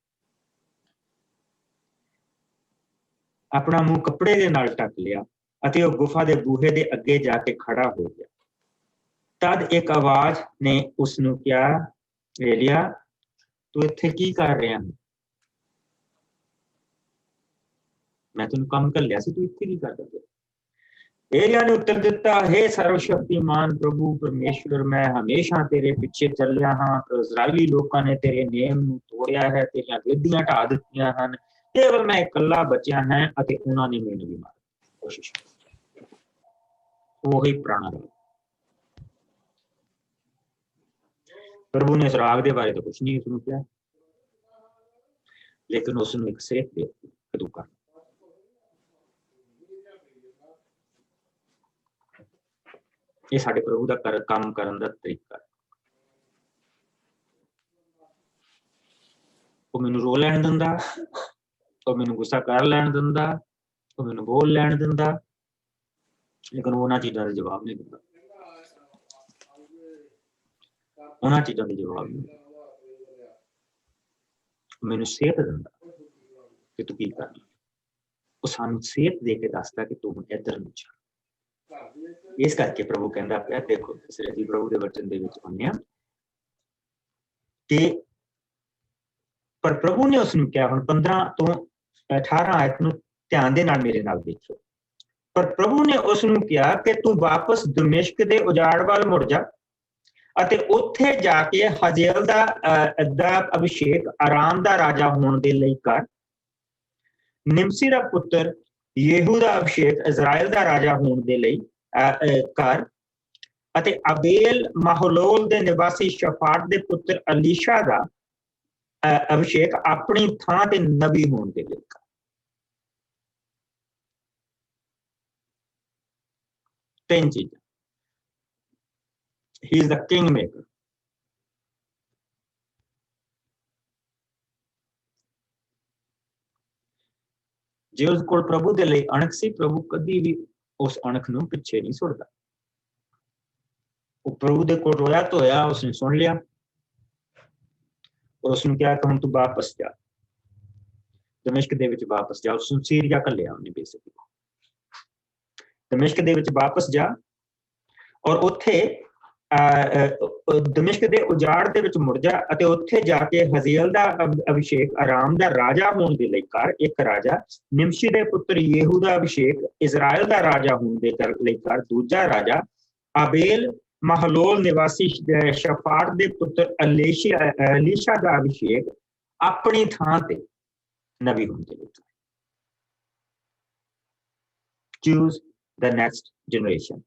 ਆਪਣਾ ਮੂੰਹ ਕੱਪੜੇ ਦੇ ਨਾਲ ਢੱਕ ਲਿਆ ਅਤੇ ਉਹ ਗੁਫਾ ਦੇ ਬੂਹੇ ਦੇ ਅੱਗੇ ਜਾ ਕੇ ਖੜਾ ਹੋ ਗਿਆ। ਤਦ ਇੱਕ ਆਵਾਜ਼ ਨੇ ਉਸਨੂੰ ਕਿਹਾ, ਏਲੀਆ ਤੂੰ ਇੱਥੇ ਕੀ ਕਰ ਰਿਹਾ? ਮੈਂ ਤੈਨੂੰ ਕੰਮ ਘੱਲਿਆ ਸੀ, ਤੂੰ ਇੱਥੇ ਕੀ ਕਰਦਾ ਪਿਆ? ਏਲੀਆ ਨੇ ਉੱਤਰ ਦਿੱਤਾ, ਹੇ ਸਰਵਸ਼ਕਤੀਮਾਨ ਪ੍ਰਭੂ ਪਰਮੇਸ਼ਵਰ, ਮੈਂ ਹਮੇਸ਼ਾ ਤੇਰੇ ਪਿੱਛੇ ਚੱਲਿਆ ਹਾਂ, ਪਰ ਇਜ਼ਰਾਈਲੀ ਲੋਕਾਂ ਨੇ ਤੇਰੇ ਨੇਮ ਨੂੰ ਤੋੜਿਆ ਹੈ, ਤੇਰੀਆਂ ਵੇਦੀਆਂ ਢਾ ਦਿੱਤੀਆਂ ਹਨ, ਕੇਵਲ ਮੈਂ ਇਕੱਲਾ ਬਚਿਆ ਹਾਂ ਅਤੇ ਉਹਨਾਂ ਨੇ ਮੈਨੂੰ ਵੀ ਮਾਰਨ ਦੀ ਕੋਸ਼ਿਸ਼ ਕੀਤੀ। ਉਹੀ ਪੁਰਾਣਾ ਰਾਗ। ਪ੍ਰਭੂ ਨੇ ਇਸ ਰਾਗ ਦੇ ਬਾਰੇ ਤਾਂ ਕੁਛ ਨਹੀਂ ਉਸਨੂੰ ਕਿਹਾ, ਲੇਕਿਨ ਉਸਨੂੰ ਇੱਕ ਸੇਧ ਦੇ ਦਿੱਤੀ ਕਦੋਂ ਕਰਨਾ। ਇਹ ਸਾਡੇ ਪ੍ਰਭੂ ਦਾ ਕੰਮ ਕਰਨ ਦਾ ਤਰੀਕਾ। ਉਹ ਮੈਨੂੰ ਰੋ ਲੈਣ ਦਿੰਦਾ, ਉਹ ਮੈਨੂੰ ਗੁੱਸਾ ਕਰ ਲੈਣ ਦਿੰਦਾ, ਉਹ ਮੈਨੂੰ ਬੋਲ ਲੈਣ ਦਿੰਦਾ, ਲੇਕਿਨ ਉਹਨਾਂ ਚੀਜ਼ਾਂ ਦਾ ਜਵਾਬ ਨਹੀਂ ਦਿੰਦਾ। ਉਹਨਾਂ ਚੀਜ਼ਾਂ ਦਾ ਜਵਾਬ ਨਹੀਂ ਦਿੰਦਾ। ਮੈਨੂੰ ਸੇਧ ਦਿੰਦਾ ਕਿ ਤੂੰ ਕੀ ਕਰਨਾ। ਉਹ ਸਾਨੂੰ ਸੇਧ ਦੇ ਕੇ ਦੱਸਦਾ ਕਿ ਤੂੰ ਇੱਧਰ ਨੂੰ ਚੱਲ। ਇਸ ਕਰਕੇ ਪ੍ਰਭੂ ਕਹਿੰਦਾ ਪਿਆ, ਦੇਖੋ ਅਸੀਂ ਪ੍ਰਭੂ ਦੇ ਵਚਨ ਦੇ ਵਿੱਚ ਆਉਂਦੇ ਹਾਂ ਕਿ ਪਰ ਪ੍ਰਭੂ ਨੇ ਉਸਨੂੰ ਕਿਹਾ, ਹੁਣ 15 ਤੋਂ 18 ਆਇਤ ਨੂੰ ਧਿਆਨ ਦੇ ਨਾਲ ਮੇਰੇ ਨਾਲ ਦੇਖਿਓ। ਪਰ ਪ੍ਰਭੂ ਨੇ ਉਸਨੂੰ ਕਿਹਾ ਕਿ ਤੂੰ ਵਾਪਸ ਦਮਿਸ਼ਕ ਦੇ ਉਜਾੜ ਵੱਲ ਮੁੜ ਜਾ ਅਤੇ ਉੱਥੇ ਜਾ ਕੇ ਹਜ਼ੇਲ ਦਾ ਅਭਿਸ਼ੇਕ ਆਰਾਮ ਦਾ ਰਾਜਾ ਹੋਣ ਦੇ ਲਈ ਕਰ, ਨਿਮਸੀ ਦਾ ਪੁੱਤਰ ਯੇਹੂ ਦਾ ਅਭਿਸ਼ੇਕ ਇਜ਼ਰਾਈਲ ਦਾ ਰਾਜਾ ਹੋਣ ਦੇ ਲਈ ਕਰ, ਅਤੇ ਅਬੇਲ ਮਾਹਲੋਲ ਦੇ ਨਿਵਾਸੀ ਸ਼ਫਾਟ ਦੇ ਪੁੱਤਰ ਅਲੀਸ਼ਾ ਦਾ ਅਭਿਸ਼ੇਕ ਆਪਣੀ ਥਾਂ ਤੇ ਨਬੀ ਹੋਣ ਦੇ ਲਈ ਕਰ। ਤਿੰਨ ਚੀਜ਼ਾਂ। He is the kingmaker. ਜੇ ਉਸ ਕੋਲ ਪ੍ਰਭੂ ਦੇ ਲਈ ਅਣਖ ਸੀ, ਪ੍ਰਭੂ ਕਦੀ ਵੀ ਉਸ ਅਣਖ ਨੂੰ ਪਿੱਛੇ ਨਹੀਂ ਛੁੱਟਦਾ। ਉਹ ਪ੍ਰਭੂ ਦੇ ਕੋਲ ਰੋਇਆ ਧੋਇਆ, ਉਸਨੇ ਸੁਣ ਲਿਆ ਔਰ ਉਸਨੂੰ ਕਿਹਾ ਕਿ ਹੁਣ ਤੂੰ ਵਾਪਸ ਜਾ, ਦਮਿਸ਼ਕ ਦੇ ਵਿੱਚ ਵਾਪਸ ਜਾ। ਉਸਨੂੰ ਸੀਰੀਆ ਘੱਲਿਆ ਉਹਨੇ ਬੇਸਿਕਲੀ। ਦਮਿਸ਼ਕ ਦੇ ਵਿੱਚ ਵਾਪਸ ਜਾ ਔਰ ਉੱਥੇ ਦਮਿਸ਼ਕ ਦੇ ਉਜਾੜ ਦੇ ਵਿੱਚ ਮੁੜ ਜਾ ਅਤੇ ਉੱਥੇ ਜਾ ਕੇ ਹਜ਼ੀਏਲ ਦਾ ਅਭਿਸ਼ੇਕ ਆਰਾਮ ਦਾ ਰਾਜਾ ਹੋਣ ਦੇ ਲਈ ਕਰ। ਇੱਕ ਰਾਜਾ ਨਿਮਸ਼ੀ ਦੇ ਪੁੱਤਰ ਯੇਹੂ ਦਾ ਅਭਿਸ਼ੇਕ ਇਜ਼ਰਾਈਲ ਦਾ ਰਾਜਾ ਹੋਣ ਦੇ ਲਈ ਕਰ। ਦੂਜਾ ਰਾਜਾ ਆਬੇਲ ਮਹਲੋਲ ਨਿਵਾਸੀ ਸ਼ਫਾਟ ਦੇ ਪੁੱਤਰ ਅਲੀਸ਼ਾ ਦਾ ਅਭਿਸ਼ੇਕ ਆਪਣੀ ਥਾਂ ਤੇ ਨਬੀ ਹੋਣ ਦੇ ਲਈ ਕਰ। Choose the next generation.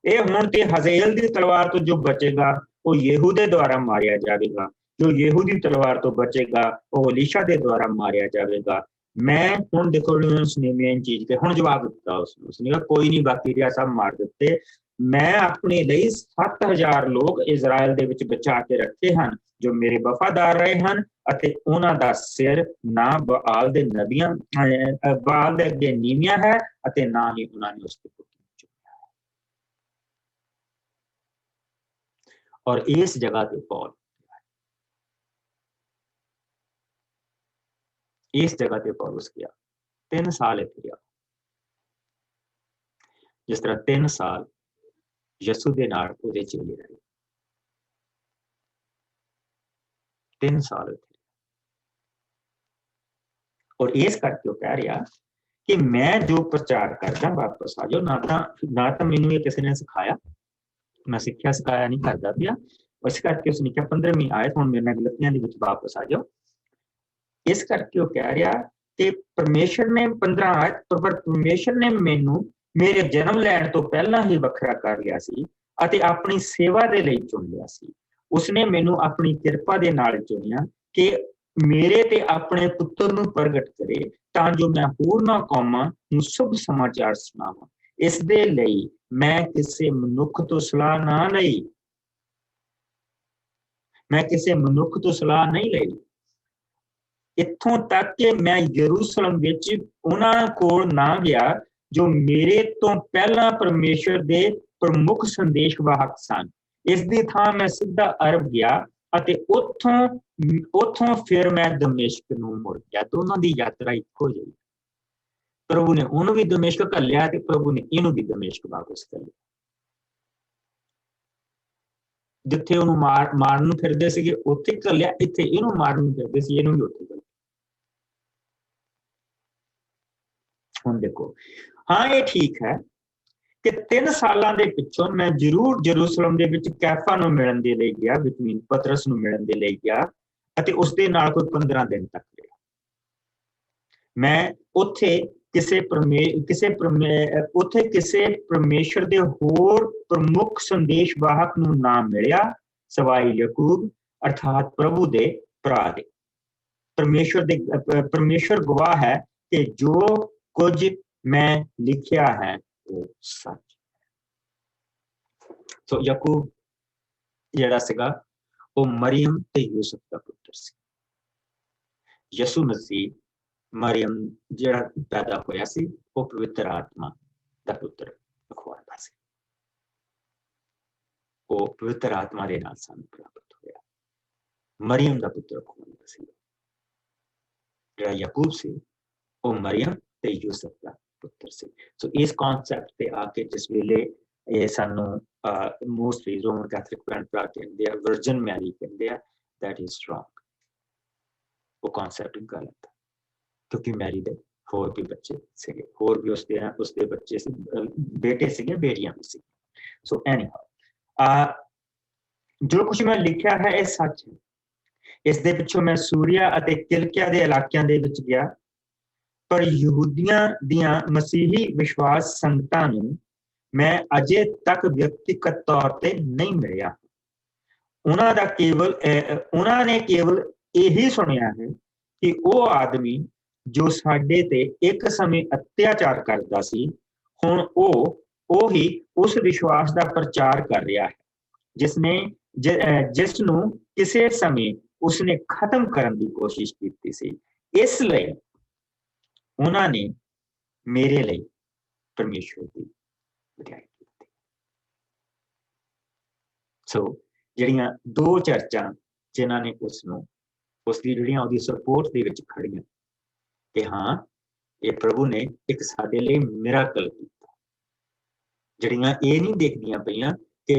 ਇਹ ਹੁਣ ਤੇ ਹਜ਼ੇਲ ਦੀ ਤਲਵਾਰ ਤੋਂ ਜੋ ਬਚੇਗਾ ਉਹ ਯੇਹੂ ਦੇ ਦੁਆਰਾ ਮਾਰਿਆ ਜਾਵੇਗਾ, ਜੋ ਯੇਹੂ ਦੀ ਤਲਵਾਰ ਤੋਂ ਬਚੇਗਾ ਉਹ ਅਲੀਸ਼ਾ ਦੇ ਦੁਆਰਾ ਮਾਰਿਆ ਜਾਵੇਗਾ। ਮੈਂ ਹੁਣ ਦੇਖੋ ਉਸਨੇ ਮੇਨ ਚੀਜ਼ ਤੇ ਹੁਣ ਜਵਾਬ ਦਿੱਤਾ ਉਸਨੂੰ। ਉਸਨੇ ਕਿਹਾ ਕੋਈ ਨਹੀਂ, ਬਾਕੀ ਰਿਆ ਸਭ ਮਾਰ ਦਿੱਤੇ। ਮੈਂ ਆਪਣੇ ਲਈ 7000 ਲੋਕ ਇਜ਼ਰਾਈਲ ਦੇ ਵਿੱਚ ਬਚਾ ਕੇ ਰੱਖੇ ਹਨ ਜੋ ਮੇਰੇ ਵਫਾਦਾਰ ਰਹੇ ਹਨ ਅਤੇ ਉਹਨਾਂ ਦਾ ਸਿਰ ਨਾ ਬਾਲ ਦੇ ਨਬੀਆਂ ਬਾਲ ਦੇ ਅੱਗੇ ਨੀਵਿਆਂ ਹੈ ਅਤੇ ਨਾ ਹੀ ਉਹਨਾਂ ਨੇ ਉਸ ਤੇ और इस जगह पे पॉल इस जगह पे पौलुस गया 3 साल इत्थे रहा। जिस तरह 3 साल यसू दे नाल ओहदे चेले रहे, 3 साल इत्थे। और इस करके वो कह रहा कि मैं जो प्रचार करदा वापस आ जाओ। ना तो मैनू ये किसी ने सिखाया, मैं सिक्ख्या सिखाया नहीं करता पिया। इस करके उसने कहा 15वीं आयत हुण मेरे नाल गलतियां दे विच वापस आ जाओ। इस करके वो कह रहा कि परमेश्वर ने 15 आयत पर परमेश्वर ने मैनू मेरे जन्म लैण तो पहला ही वखरा कर लिया सी अते अपनी सेवा दे लई चुन लिया सी। उसने मैनू अपनी किरपा दे नाल चुनिया कि मेरे ते अपने पुत्र नू प्रगट करे तां जो मैं होरनां कौमां नू शुभ समाचार सुणावां। इस दे लई मैं किसी मनुख तो सलाह ना लई, मैं किसी मनुख तो सलाह नहीं लई, इत्थों तक कि मैं यरूशलेम विच उन्हां कोल ना गया जो मेरे तो पहला परमेश्वर दे प्रमुख संदेशवाहक सन। इस दी थां मैं सीधा अरब गया अते उत्थों फिर मैं दमिश्क नूं मुड़ गया। दोनों दी यात्रा इक्को जी। प्रभु ने उन्होंने भी दमिश्क घल्लिया ते प्रभु ने इन्हू भी दमिश्क वापस घल्लिया। जिथे उन्होंने मारन फिरदे सीगे उत्थे घल्लिया, इत्थे इन्हू मारन फिरदे सी इन्हू भी उत्थे घल्लिया। हुण देखो, हाँ ये ठीक है कि 3 सालां दे पिछों मैं जरूर यरूशलेम दे विच कैफा नूं मिलण दे लई गया, बिटवीन पतरस नूं मिलण दे लई गया अते उस दे नाल कोई 15 दिन तक रहा। मैं उत्थे किसे परमेश्वर दे होर प्रमुख संदेशवाहक नूं ना मिलिया सवाई याकूब अर्थात प्रभु दे भरा दे। परमेश्वर गवाह है कि जो कुछ मैं लिखिया है वो सच। सो याकूब जिहड़ा सीगा वो मरियम ते यूसुफ दा पुत्र सी। यसू मसीह मरियम जिहड़ा पैदा होया सी वो पवित्र आत्मा दा पुत्र अखवांदा सी। वो पवित्र आत्मा दे नाल सानू प्राप्त होया। मरियम दा पुत्र अखवांदा सी। जिहड़ा याकूब सी वो मरियम ते यूसुफ दा पुत्र सी। सो इस कॉन्सेप्ट ते आके जिस वेले ये सानू मोस्टली रोमन कैथलिक भरा कहंदे आ वर्जिन मैरी कहंदे आ, दैट इज रॉन्ग। वो कॉन्सेप्ट गलत है क्योंकि मैरी दे होर भी बच्चे सीगे, होर भी उसके बच्चे सी, बेटे सीगे, बेटियां भी सी। सो एनीहाउ जो कुछ मैं लिखिया है ये सच है। इस दे पिछों मैं सूरिया अते किलकिया दे इलाकियां दे विच गया पर यहूदियां दियां मसीही विश्वास संगतां नूं मैं अजे तक व्यक्तिगत तौर ते नहीं मिलिया। उन्होंने केवल यही सुनिया है कि वो आदमी जो साडे ते एक समय अत्याचार करता सी हुण ओ ही उस विश्वास का प्रचार कर रहा है जिसनूं किसी समय उसने खत्म करने की कोशिश की सी। इसलिए उन्होंने मेरे लिए परमेश्वर की वधियाई की। सो जिहड़ियां 2 चर्चा जिन्हां ने उसकी जिहड़ियां उहदी सपोर्ट दे विच खड़ियां कि हाँ ये प्रभु ने एक साडे लई मिराकल कीता। जिहड़ियां ये नहीं देखदियां पईयां कि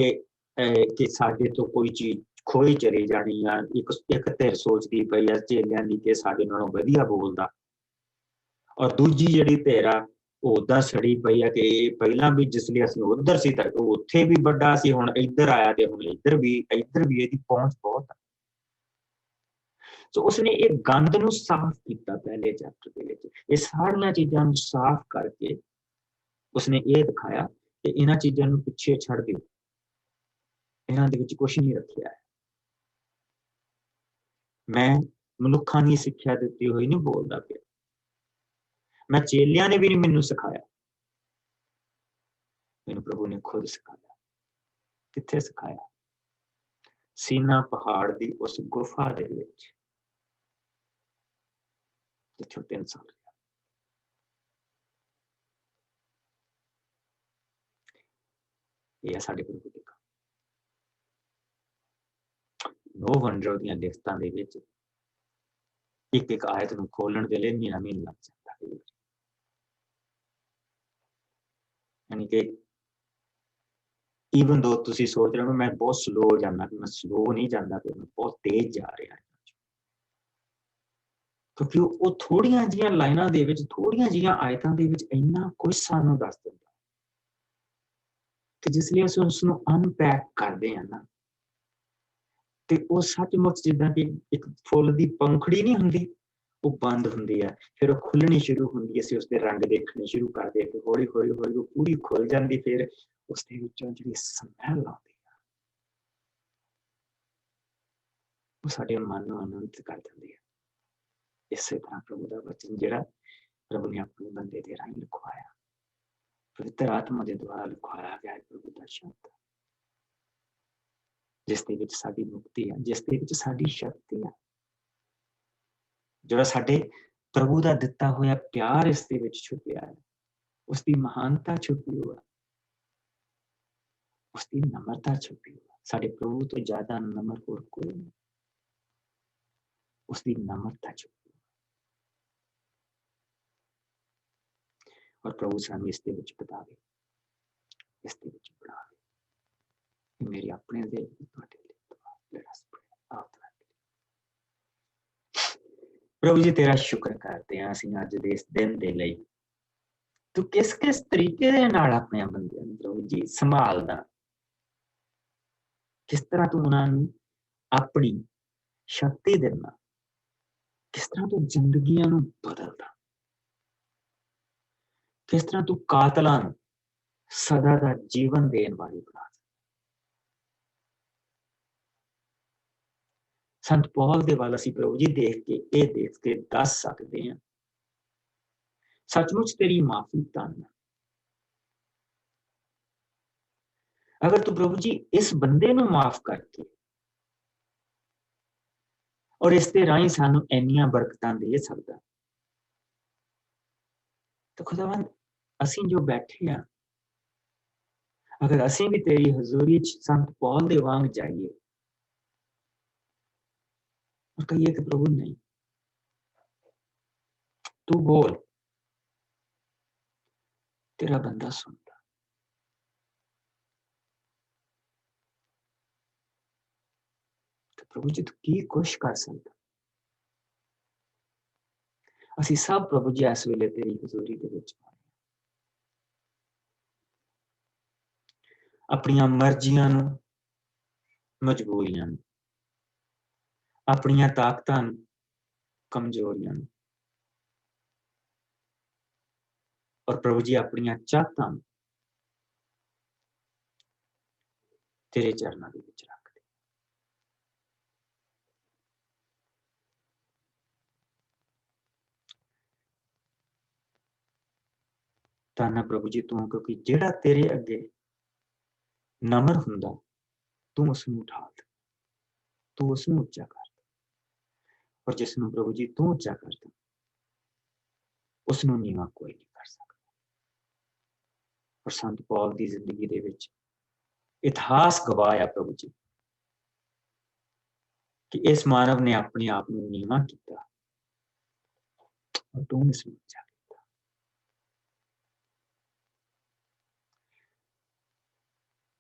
कि साडे तो कोई चीज खोई चली जानी आ। एक धिर सोचदी पई आ चेलियां दी कि साडे नालों वधिया बोलदा, और दूजी जिहड़ी धिर आ ਉਹ ਉਦਾਂ ਸੜੀ ਪਈ ਆ ਕਿ ਇਹ ਪਹਿਲਾਂ ਵੀ ਜਿਸ ਲਈ ਅਸੀਂ ਉਧਰ ਸੀ ਤਾਂ ਉਹ ਉੱਥੇ ਵੀ ਵੱਡਾ ਸੀ, ਹੁਣ ਇੱਧਰ ਆਇਆ ਤੇ ਹੁਣ ਇੱਧਰ ਵੀ ਇਹਦੀ ਪਹੁੰਚ ਬਹੁਤ ਆ। ਸੋ ਉਸਨੇ ਇਹ ਗੰਦ ਨੂੰ ਸਾਫ਼ ਕੀਤਾ ਪਹਿਲੇ ਚੈਪਟਰ ਦੇ ਵਿੱਚ। ਇਹ ਸਾਰੀਆਂ ਚੀਜ਼ਾਂ ਨੂੰ ਸਾਫ਼ ਕਰਕੇ ਉਸਨੇ ਇਹ ਦਿਖਾਇਆ ਕਿ ਇਹਨਾਂ ਚੀਜ਼ਾਂ ਨੂੰ ਪਿੱਛੇ ਛੱਡ ਦਿਓ, ਇਹਨਾਂ ਦੇ ਵਿੱਚ ਕੁਝ ਨਹੀਂ ਰੱਖਿਆ ਹੈ। ਮੈਂ ਮਨੁੱਖਾਂ ਦੀ ਸਿੱਖਿਆ ਦਿੱਤੀ ਹੋਈ ਨਹੀਂ ਬੋਲਦਾ ਪਿਆ, ਮੈਂ ਚੇਲਿਆਂ ਨੇ ਵੀ ਨਹੀਂ ਮੈਨੂੰ ਸਿਖਾਇਆ, ਮੈਨੂੰ ਪ੍ਰਭੂ ਨੇ ਖੁਦ ਸਿਖਾਇਆ। ਕਿੱਥੇ ਸਿਖਾਇਆ? ਸੀਨਾ ਪਹਾੜ ਦੀ ਉਸ ਗੁਫਾ ਦੇ ਵਿੱਚ ਜਿੱਥੇ 3 ਸਾਲ ਰਿਹਾ। ਇਹ ਹੈ ਸਾਡੇ ਪ੍ਰਭੂ ਦੀ ਗੱਲ। ਨੋ ਵੰਡਰ ਦੀਆਂ ਲਿਖਤਾਂ ਦੇ ਵਿੱਚ ਇੱਕ ਆਇਤ ਨੂੰ ਖੋਲਣ ਦੇ ਲਈ ਮਹੀਨਾ ਲੱਗ ਜਾਂਦਾ ਹੈ। ਯਾਨੀ ਕਿ ਈਵਨ ਦੋ ਤੁਸੀਂ ਸੋਚ ਰਹੇ ਹੋ ਮੈਂ ਬਹੁਤ ਸਲੋ ਜਾਂਦਾ, ਮੈਂ ਸਲੋ ਨਹੀਂ ਜਾਂਦਾ, ਮੈਂ ਬਹੁਤ ਤੇਜ਼ ਜਾ ਰਿਹਾ, ਕਿਉਂਕਿ ਉਹ ਥੋੜੀਆਂ ਜਿਹੀਆਂ ਲਾਈਨਾਂ ਦੇ ਵਿੱਚ, ਥੋੜੀਆਂ ਜਿਹੀਆਂ ਆਇਤਾਂ ਦੇ ਵਿੱਚ ਇੰਨਾ ਕੁਝ ਸਾਨੂੰ ਦੱਸ ਦਿੰਦਾ ਕਿ ਜਿਸ ਲਈ ਅਸੀਂ ਉਸ ਨੂੰ ਅਨਪੈਕ ਕਰਦੇ ਹਾਂ ਨਾ, ਤੇ ਉਹ ਸੱਚਮੁੱਚ ਜਿੱਦਾਂ ਕਿ ਇੱਕ ਫੁੱਲ ਦੀ ਪੰਖੜੀ ਨਹੀਂ ਹੁੰਦੀ, ਉਹ ਬੰਦ ਹੁੰਦੀ ਹੈ, ਫਿਰ ਉਹ ਖੁੱਲਣੀ ਸ਼ੁਰੂ ਹੁੰਦੀ, ਅਸੀਂ ਉਸਦੇ ਰੰਗ ਦੇਖਣੇ ਸ਼ੁਰੂ ਕਰਦੇ, ਫਿਰ ਹੌਲੀ ਹੌਲੀ ਹੌਲੀ ਉਹ ਪੂਰੀ ਖੁੱਲ ਜਾਂਦੀ, ਫਿਰ ਉਸਦੇ ਵਿੱਚੋਂ ਜਿਹੜੀ ਸਮੈਲ ਆਉਂਦੀ ਆ ਉਹ ਸਾਡੇ ਮਨ ਨੂੰ ਆਨੰਦਿਤ ਕਰ ਦਿੰਦੀ ਹੈ। ਇਸੇ ਤਰ੍ਹਾਂ ਪ੍ਰਭੂ ਦਾ ਵਚਨ ਜਿਹੜਾ ਪ੍ਰਭੂ ਨੇ ਆਪਣੇ ਬੰਦੇ ਦੇ ਰਾਹੀਂ ਲਿਖਵਾਇਆ, ਪਵਿੱਤਰ ਆਤਮਾ ਦੇ ਦੁਆਰਾ ਲਿਖਵਾਇਆ ਗਿਆ ਪ੍ਰਭੂ ਦਾ ਸ਼ਬਦ, ਜਿਸ ਦੇ ਵਿੱਚ ਸਾਡੀ ਮੁਕਤੀ ਹੈ, ਜਿਸ ਦੇ ਵਿੱਚ ਸਾਡੀ ਸ਼ਕਤੀ ਹੈ, ਜਿਹੜਾ ਸਾਡੇ ਪ੍ਰਭੂ ਦਾ ਦਿੱਤਾ ਹੋਇਆ ਪਿਆਰ ਇਸ ਦੇ ਵਿੱਚ ਛੁਪਿਆ ਹੈ, ਉਸ ਦੀ ਮਹਾਨਤਾ ਛੁਪੀ ਹੋਈ ਹੈ, ਉਸ ਦੀ ਨਮਰਤਾ ਛੁਪੀ ਹੋਈ ਹੈ। ਸਾਡੇ ਪ੍ਰਭੂ ਤੋਂ ਜ਼ਿਆਦਾ ਨਮਰ ਹੋਰ ਕੋਈ ਨਹੀਂ, ਉਸ ਦੀ ਨਮਰਤਾ ਛੁਪੀ। और प्रभु सानू इस दे विच बतावे, इस दे विच बढ़ावे। मेरे अपने दे तुहाडे लई दुआ। Let us pray। प्रभु जी तेरा शुक्र करते हैं असीं अज दे इस दिन दे लई, तू किस किस तरीके दे नाल अपने बंदियां नूं प्रभु जी संभालदा, किस तरह तू उन्हां नूं अपनी शक्ति देना, किस तरह तू जिंदगियां नूं बदलदा, किस तरह तू कातलां नूं सदा दा जीवन देण वाली बना। संत पौल दे वाल असीं प्रभु जी देख के दस सकते हैं सचमुच तेरी माफी धन। अगर तू प्रभु जी इस बंदे नूं माफ करके और इसके राही सानू इन्नियां बरकतां दे सकदा, तो खुदावंद असीं जो बैठे हैं, अगर असीं भी तेरी हजूरी च संत पौल दे वांग जाइए और कहिए कि प्रभु नहीं, तू बोल, तेरा बंदा सुनता, तो प्रभु जी तू की कुछ कर सकता। असीं सब प्रभु जी इस वेले तेरी हजूरी दे विच अपनियां मर्जियां नूं, मजबूरियां नूं, अपनियां ताकतां नूं, कमजोरियां नूं, और प्रभु जी अपनियां चाहतां नूं तेरे चरनां दे विच रख दे। ताना प्रभु जी तू, क्योंकि जिहड़ा तेरे अगे नमर हुंदा तू उसनूं उठा दे, तू उसनूं उच्चा कर दे, और जिसनूं प्रभु जी तू उच्चा कर दे उसनूं नीवां कोई नहीं कर सकता। और संत पौल की जिंदगी दे विच इतिहास गवाह है प्रभु जी कि इस मानव ने अपने आप को नीवां किया और तू इसनूं उच्चा किया।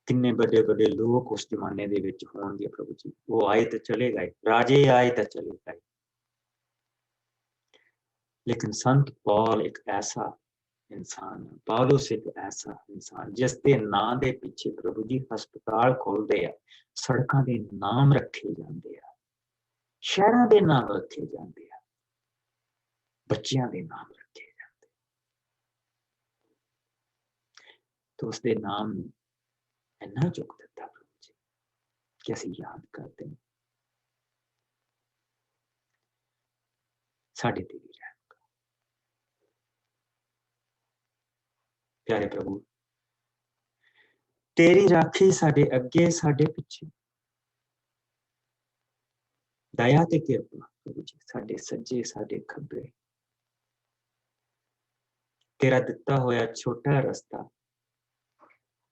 ਕਿੰਨੇ ਵੱਡੇ ਵੱਡੇ ਲੋਕ ਉਸ ਜ਼ਮਾਨੇ ਦੇ ਵਿੱਚ ਹੋਣਗੇ ਪ੍ਰਭੂ ਜੀ। ਉਹ ਆਏ ਤਾਂ ਚਲੇ ਗਏ, ਰਾਜੇ ਆਏ ਤਾਂ ਚਲੇ ਗਏ, लेकिन संत पौल एक ऐसा इंसान है, पौलुस एक ऐसा इंसान जिस दे नाम दे पीछे प्रभु जी हस्पताल खोलते हैं, सड़कों के नाम रखे जाते हैं, शहरों के नाम रखे जाते हैं, बच्चों के नाम रखे जाते हैं। तो उसके नाम इन्ना चुक दिता प्रभु जी कि असीं याद करते हैं, साडे ते भी रहम। प्यारे प्रभु, तेरी राखी साडे अगे साडे पिछे, दया ते किरपा प्रभु जी साडे सज्जे साडे खब्बे। तेरा दिता होया छोटा रास्ता,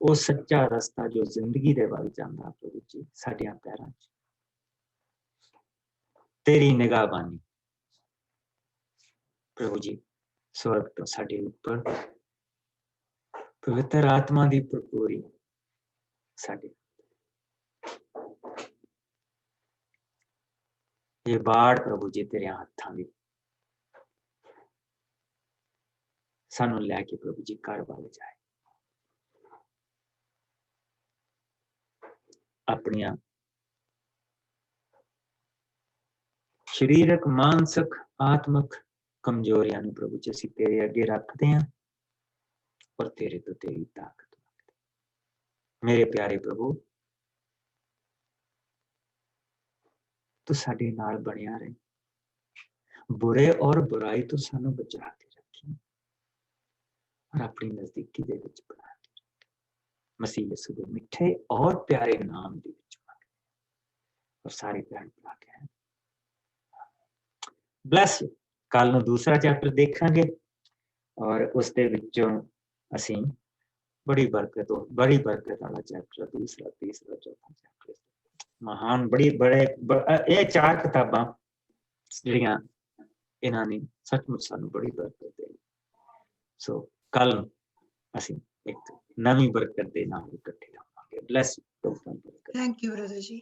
वो सच्चा रास्ता जो जिंदगी दे वल जांदा प्रभु जी साडियां पैरां च। तेरी निगाहबानी प्रभु जी स्वर्ग तो साडे उपर, पवित्र आत्मा दी भरपूरी साडे। ये बाढ़ प्रभु जी तेरे हाथां दी सानू लैके प्रभु जी घर वल जाए, अपनियां शरीरक मानसिक आत्मक कमजोरियां नू प्रभु जी असीं तेरे अगे रखते हैं और तेरे तो तेरी ताकत मंगते हैं। मेरे प्यारे प्रभु, तू साडे नाल बनिया रहे, बुरे और बुराई तो सानू बचा के रखी और अपनी नजदीकी दे विच बना के रखी। मसीह यीशु दे मिठे और प्यारे नाम दे विच मंगते और सारे भैन भरा के ब्लैस यू। कल नूं दूसरा चैप्टर देखांगे और उस दे विचों असीं बड़ी बरकत वाला चैप्टर दूसरा तीसरा चौथा चैप्टर महान बड़ी बड़े ये चार किताबां जिहड़ियां इन्हां ने सचमुच सानू बड़ी बरकत देनी। सो कल असीं एक नवीं बरकत दे नाल इकट्ठे होवांगे। Bless you. Thank you brother ji.